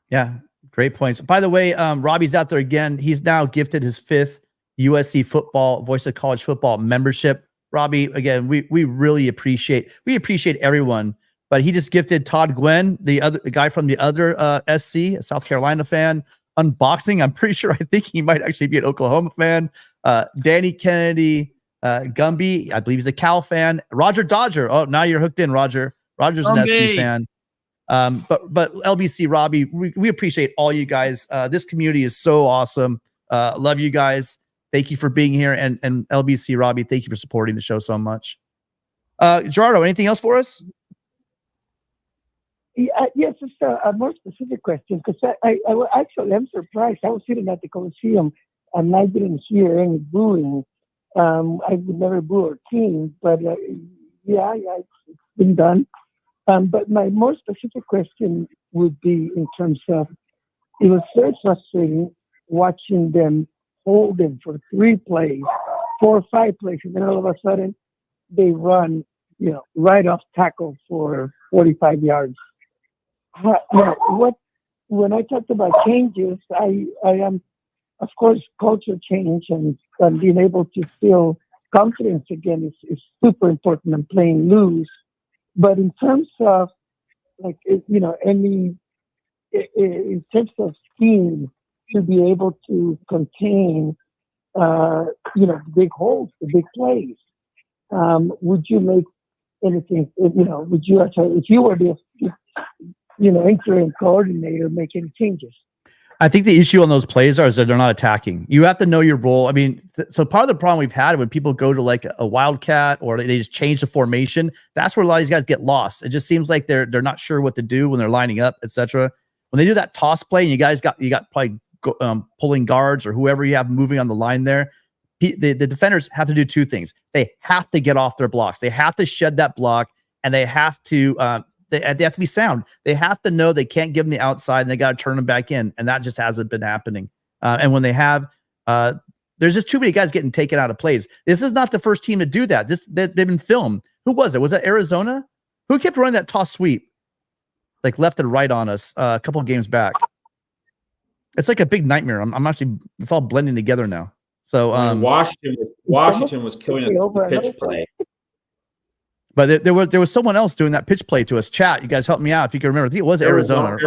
Yeah, great points. By the way, Robbie's out there again. He's now gifted his 5th USC football Voice of College Football membership. Robbie, again, we really appreciate everyone, but he just gifted Todd Gwen, the guy from the other SC, a South Carolina fan, unboxing. I'm pretty sure, I think he might actually be an Oklahoma fan. Danny Kennedy, Gumby, I believe he's a Cal fan. Roger Dodger. Oh, now you're hooked in, Roger. Roger's an SC fan. But LBC, Robbie, we appreciate all you guys. This community is so awesome. Love you guys. Thank you for being here. And LBC, Robbie, thank you for supporting the show so much. Gerardo, anything else for us? Yes, just a more specific question, because I'm surprised. I was sitting at the Coliseum and I didn't hear any booing. I would never boo our team, but yeah, it's been done. But my more specific question would be in terms of, it was very frustrating watching them hold him for 3 plays, 4 or 5 plays, and then all of a sudden they run, right off tackle for 45 yards. When I talked about changes, I am, of course, culture change and being able to feel confidence again is super important and playing loose. But in terms of, in terms of scheme, to be able to contain, the big holes, the big plays, would you make anything, would you actually, if you were the, interim coordinator, make any changes? I think the issue on those plays is that they're not attacking. You have to know your role. I mean, so part of the problem we've had when people go to like a wildcat or they just change the formation, that's where a lot of these guys get lost. It just seems like they're not sure what to do when they're lining up, etc. When they do that toss play and you got probably pulling guards or whoever you have moving on the line there, the defenders have to do 2 things. They have to get off their blocks. They have to shed that block, and they have to they have to be sound. They have to know they can't give them the outside, and they got to turn them back in, and that just hasn't been happening. And when they have, there's just too many guys getting taken out of plays. This is not the first team to do that. They've been filmed. Who was it? Was that Arizona? Who kept running that toss sweep, like left and right on us a couple of games back? It's like a big nightmare. I'm actually, it's all blending together now. So Washington was killing a pitch play. But there was someone else doing that pitch play to us. Chat, you guys help me out if you can remember. I think it was Arizona.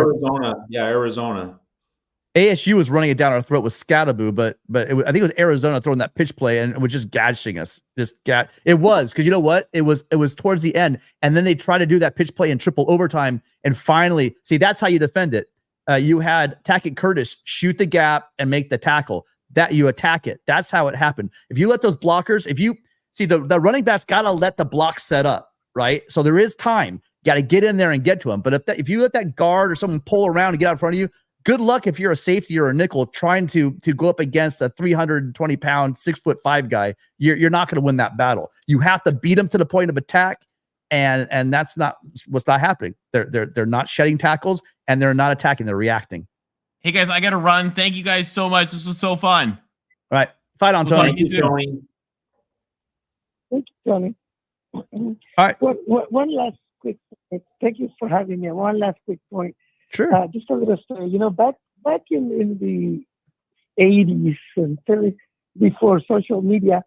Yeah, Arizona. ASU was running it down our throat with Scattaboo, but I think it was Arizona throwing that pitch play and it was just gashing us. It was, because you know what? It was towards the end, and then they tried to do that pitch play in triple overtime, and finally, see, that's how you defend it. You had Tackett Curtis shoot the gap and make the tackle. That you attack it. That's how it happened. If you let those blockers, if you see the running backs got to let the block set up, right? So there is time. You got to get in there and get to them. But if you let that guard or someone pull around and get out in front of you, good luck if you're a safety or a nickel trying to go up against a 320-pound, 6'5" guy. You're not going to win that battle. You have to beat them to the point of attack, and that's not what's not happening. They're not shedding tackles, and they're not attacking. They're reacting. Hey guys, I got to run. Thank you guys so much. This was so fun. All right, fight on, Tony. Thank you, Tony. All right. One last quick point. Thank you for having me. One last quick point. Sure. Just a little story. Back in the 80s and 30s, before social media,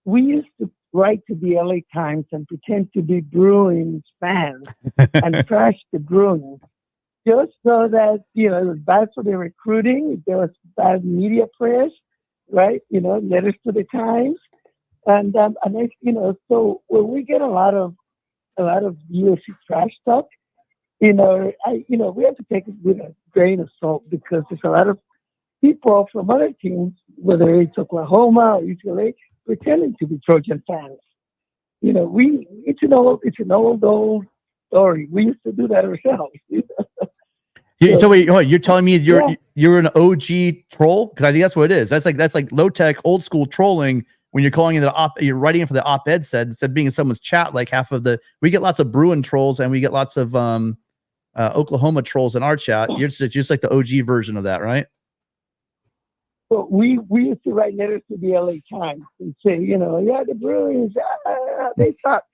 we used to write to the LA Times and pretend to be Bruins fans and trash the Bruins, just so that, it was bad for the recruiting. There was bad media press, right? Letters to the Times. And so when we get a lot of USC trash talk, we have to take it with a grain of salt, because there's a lot of people from other teams, whether it's Oklahoma or UCLA, pretending to be Trojan fans. It's an old story. We used to do that ourselves. So wait, you're telling me you're an OG troll? Because I think that's what it is. That's like low tech, old school trolling. When you're calling it you're writing it for the op-ed said, instead of being in someone's chat, like we get lots of Bruin trolls and we get lots of Oklahoma trolls in our chat. You're just like the OG version of that, right? But we used to write letters to the LA Times and say, yeah, the Bruins, they suck.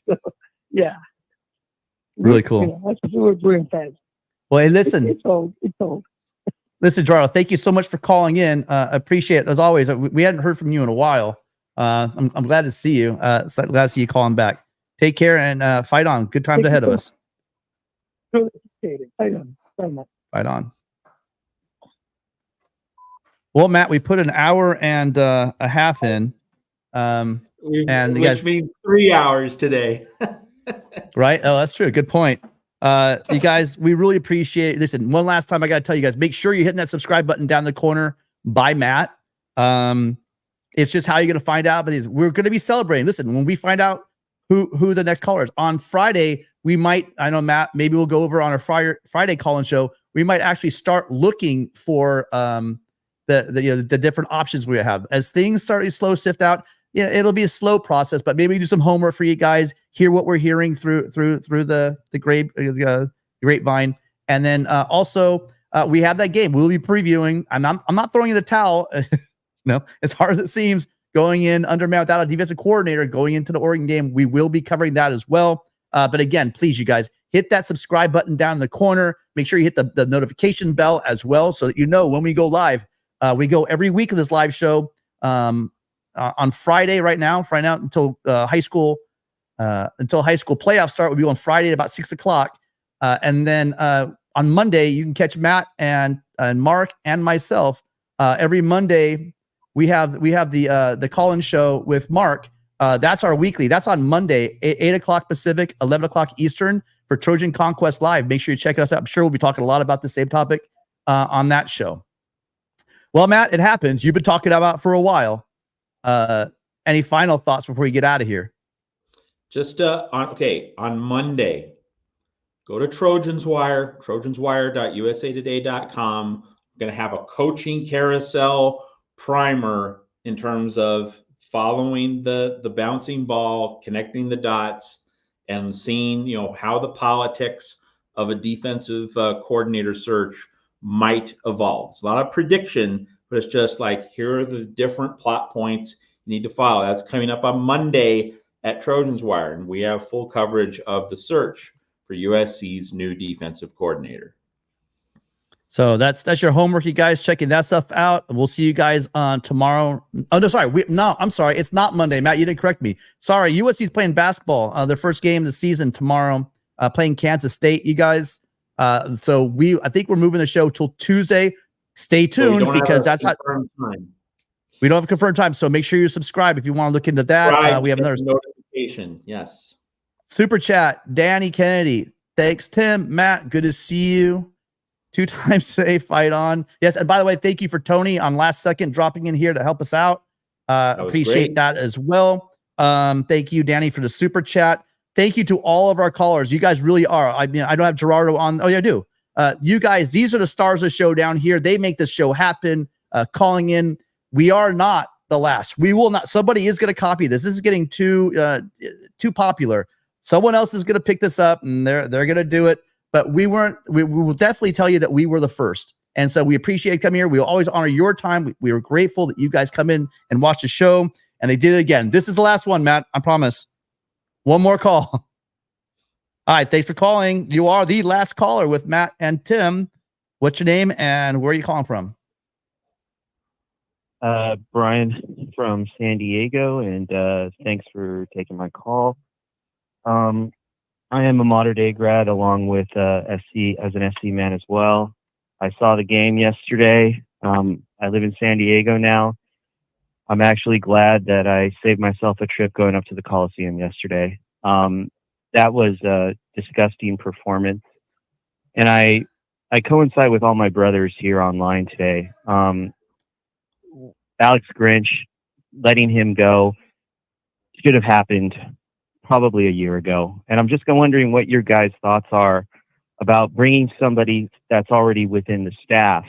So, yeah. Really cool. That's because we were Bruins fans. Well, hey, listen. It's old. Listen, Gerardo, thank you so much for calling in. Appreciate it as always. We hadn't heard from you in a while. I'm glad to see you. Glad to see you calling back. Take care and fight on. Good times ahead of us. Really appreciate it. Fight on. Fight on. Well, Matt, we put an hour and a half in. And you guys means 3 hours today. Right? Oh, that's true. Good point. You guys, we really appreciate it. Listen, one last time I got to tell you guys, make sure you're hitting that subscribe button down in the corner by Matt. It's just how you're going to find out. But we're going to be celebrating. Listen, when we find out who the next caller is on Friday, we might, I know, Matt, maybe we'll go over on a Friday call-in show. We might actually start looking for the different options we have as things start to slow sift out. It'll be a slow process, but maybe do some homework for you guys. Hear what we're hearing through the grapevine, and then also we have that game. We'll be previewing. I'm not throwing in the towel. No, as hard as it seems, going in under Matt without a defensive coordinator, going into the Oregon game, we will be covering that as well. But again, please, you guys, hit that subscribe button down in the corner. Make sure you hit the notification bell as well, so that you know when we go live. We go every week of this live show. On Friday until high school playoffs start. We'll be on Friday at about 6:00. And then on Monday, you can catch Matt and Mark and myself. Every Monday, we have the call-in show with Mark. That's our weekly. That's on Monday, 8:00 Pacific, 11:00 Eastern for Trojan Conquest Live. Make sure you check us out. I'm sure we'll be talking a lot about the same topic on that show. Well, Matt, it happens. You've been talking about it for a while. Any final thoughts before we get out of here? Just on Monday, go to Trojans Wire, trojanswire.usatoday.com. We're going to have a coaching carousel primer in terms of following the bouncing ball, connecting the dots, and seeing how the politics of a defensive coordinator search might evolve. It's a lot of prediction, but it's just like, here are the different plot points you need to follow. That's coming up on Monday at Trojans Wire, and we have full coverage of the search for USC's new defensive coordinator. So that's your homework, you guys, checking that stuff out. We'll see you guys on tomorrow. Oh, no, sorry. I'm sorry. It's not Monday. Matt, you didn't correct me. Sorry. USC's playing basketball, their first game of the season tomorrow, playing Kansas State, you guys. So I think we're moving the show till Tuesday. Stay tuned because that's how we don't have a confirmed time. So make sure you subscribe if you want to look into that. We have another notification. Yes. Super chat. Danny Kennedy. Thanks, Tim. Matt, good to see you. 2 times today. Fight on. Yes. And by the way, thank you for Tony on last second dropping in here to help us out. Appreciate that as well. Thank you, Danny, for the super chat. Thank you to all of our callers. You guys really are. I mean, I don't have Gerardo on. Oh, yeah, I do. You guys, these are the stars of the show down here. They make this show happen. Calling in. We are not the last. We will not. Somebody is going to copy this. This is getting too popular. Someone else is going to pick this up, and they're going to do it. But we weren't. We will definitely tell you that we were the first. And so we appreciate coming here. We will always honor your time. We are grateful that you guys come in and watch the show. And they did it again. This is the last one, Matt. I promise. One more call. All right. Thanks for calling. You are the last caller with Matt and Tim. What's your name and where are you calling from? Brian from San Diego, and thanks for taking my call. I am a modern day grad along with SC as an SC man as well. I saw the game yesterday. I live in San Diego now. I'm actually glad that I saved myself a trip going up to the Coliseum yesterday. That was a disgusting performance. And I coincide with all my brothers here online today. Alex Grinch, letting him go should have happened probably a year ago. And I'm just wondering what your guys' thoughts are about bringing somebody that's already within the staff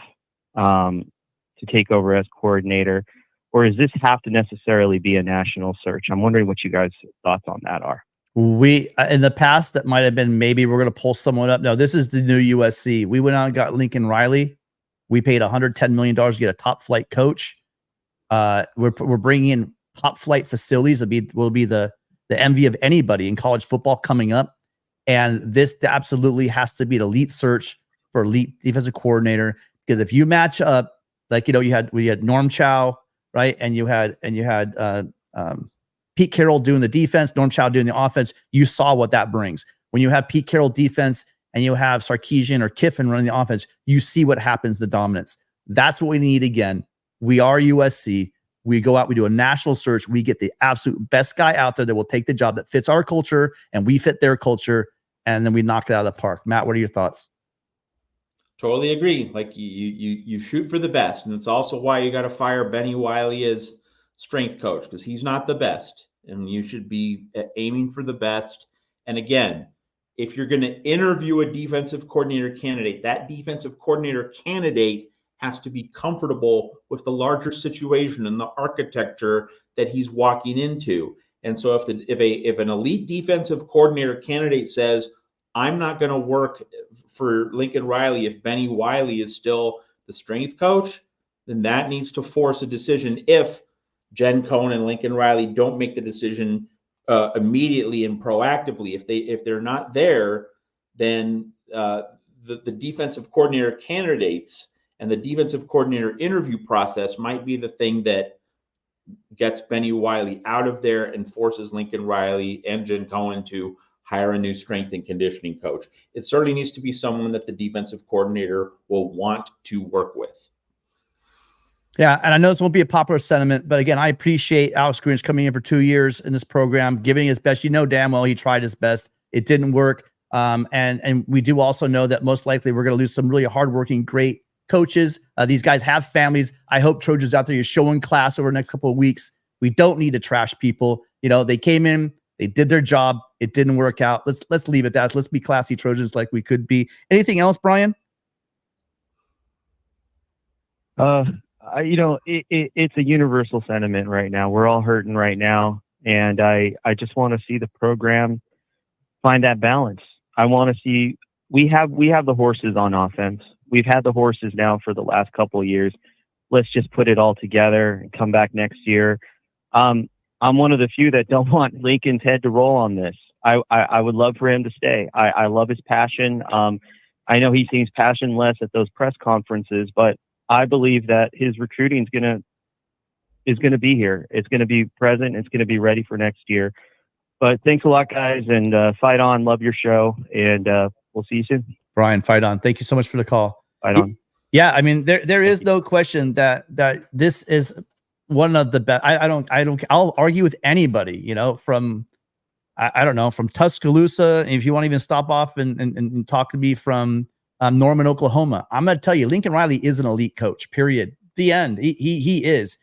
to take over as coordinator, or does this have to necessarily be a national search? I'm wondering what you guys' thoughts on that are. We in the past that might have been maybe we're going to pull someone up. No, this is the new USC. We went out and got Lincoln Riley. We paid $110 million to get a top flight coach. We're bringing in top flight facilities. Will be the envy of anybody in college football coming up. And this absolutely has to be an elite search for elite defensive coordinator, because if you match up, like, we had Norm Chow, right? And you had Pete Carroll doing the defense, Norm Chow doing the offense. You saw what that brings. When you have Pete Carroll defense and you have Sarkisian or Kiffin running the offense, you see what happens, the dominance. That's what we need again. We are USC. We go out, we do a national search. We get the absolute best guy out there that will take the job that fits our culture and we fit their culture. And then we knock it out of the park. Matt, what are your thoughts? Totally agree. Like you shoot for the best. And it's also why you got to fire Benny Wiley as strength coach, because he's not the best. And you should be aiming for the best. And again, if you're going to interview a defensive coordinator candidate, that defensive coordinator candidate has to be comfortable with the larger situation and the architecture that he's walking into. And so if an elite defensive coordinator candidate says, I'm not going to work for Lincoln Riley if Benny Wiley is still the strength coach, then that needs to force a decision. If Jen Cohen and Lincoln Riley don't make the decision immediately and proactively, if they're not there, then the defensive coordinator candidates and the defensive coordinator interview process might be the thing that gets Benny Wiley out of there and forces Lincoln Riley and Jen Cohen to hire a new strength and conditioning coach. It certainly needs to be someone that the defensive coordinator will want to work with. Yeah, and I know this won't be a popular sentiment, but again, I appreciate Alex Grinch coming in for 2 years in this program, giving his best. You know damn well he tried his best. It didn't work. And we do also know that most likely we're going to lose some really hardworking, great coaches. These guys have families. I hope Trojans out there, you're showing class over the next couple of weeks. We don't need to trash people. They came in, they did their job. It didn't work out. Let's leave it that. Let's be classy Trojans like we could be. Anything else, Brian? It's a universal sentiment right now. We're all hurting right now. And I just want to see the program find that balance. I want to see, we have the horses on offense. We've had the horses now for the last couple of years. Let's just put it all together and come back next year. I'm one of the few that don't want Lincoln's head to roll on this. I would love for him to stay. I love his passion. I know he seems passionless at those press conferences, but I believe that his recruiting is going to be here. It's going to be present. It's going to be ready for next year. But thanks a lot, guys, and fight on. Love your show, and we'll see you soon. Brian, fight on. Thank you so much for the call. Fight on. Yeah, I mean, there is no question that this is one of the best. I'll argue with anybody, from from Tuscaloosa. And if you want to even stop off and talk to me from Norman, Oklahoma, I'm going to tell you, Lincoln Riley is an elite coach, period. The end. He is.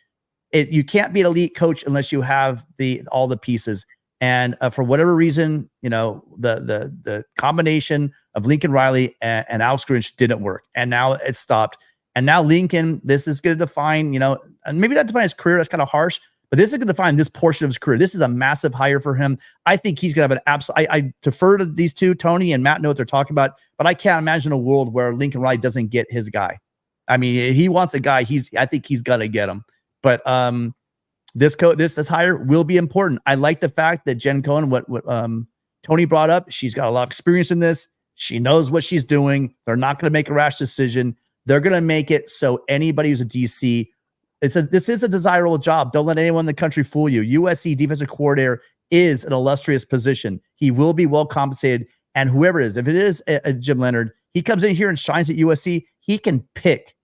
You can't be an elite coach unless you have all the pieces. And for whatever reason, the combination of Lincoln Riley and Alex Grinch didn't work. And now it's stopped. And now Lincoln, this is going to define, and maybe not define his career. That's kind of harsh, but this is going to define this portion of his career. This is a massive hire for him. I think he's going to have an absolute, I defer to these two, Tony and Matt know what they're talking about, but I can't imagine a world where Lincoln Riley doesn't get his guy. I mean, he wants a guy. I think he's going to get him. But this hire will be important. I like the fact that Jen Cohen, what Tony brought up, she's got a lot of experience in this. She knows what she's doing. They're not going to make a rash decision. They're going to make it so anybody who's a DC, this is a desirable job. Don't let anyone in the country fool you. USC defensive coordinator is an illustrious position. He will be well compensated. And whoever it is, if it is a Jim Leonhard, he comes in here and shines at USC, he can pick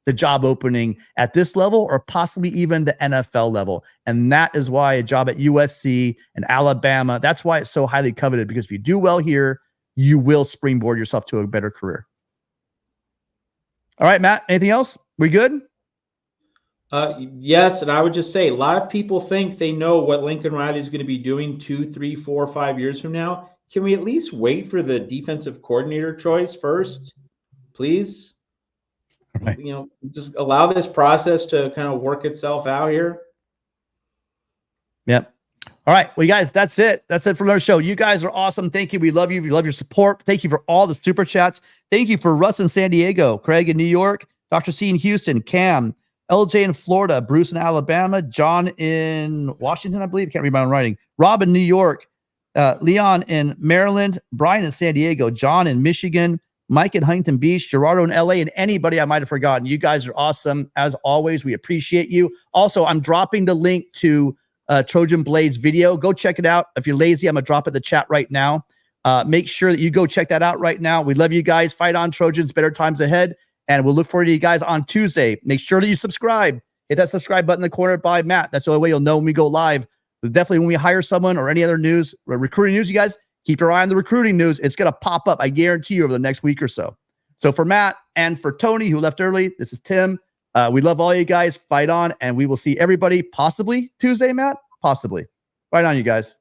the job opening at this level or possibly even the NFL level. And that is why a job at USC and Alabama, that's why it's so highly coveted, because if you do well here, you will springboard yourself to a better career. All right, Matt, anything else? We good? Yes, and I would just say a lot of people think they know what Lincoln Riley is going to be doing 2, 3, 4, 5 years from now. Can we at least wait for the defensive coordinator choice first, please? Right. Just allow this process to kind of work itself out here. Yep. All right. Well, you guys, that's it. That's it for our show. You guys are awesome. Thank you. We love you. We love your support. Thank you for all the super chats. Thank you for Russ in San Diego, Craig in New York, Dr. C in Houston, Cam, LJ in Florida, Bruce in Alabama, John in Washington, I believe. Can't read my own writing. Rob in New York, Leon in Maryland, Brian in San Diego, John in Michigan, Mike in Huntington Beach, Gerardo in LA, and anybody I might have forgotten. You guys are awesome. As always, we appreciate you. Also, I'm dropping the link to Trojan Blades video. Go check it out. If you're lazy, I'm going to drop it in the chat right now. Make sure that you go check that out right now. We love you guys. Fight on, Trojans. Better times ahead. And we'll look forward to you guys on Tuesday. Make sure that you subscribe. Hit that subscribe button in the corner by Matt. That's the only way you'll know when we go live. But definitely when we hire someone or any other news, recruiting news, you guys, keep your eye on the recruiting news. It's going to pop up, I guarantee you, over the next week or so. So for Matt and for Tony, who left early, this is Tim. We love all you guys. Fight on, and we will see everybody possibly Tuesday, Matt? Possibly. Fight on, you guys.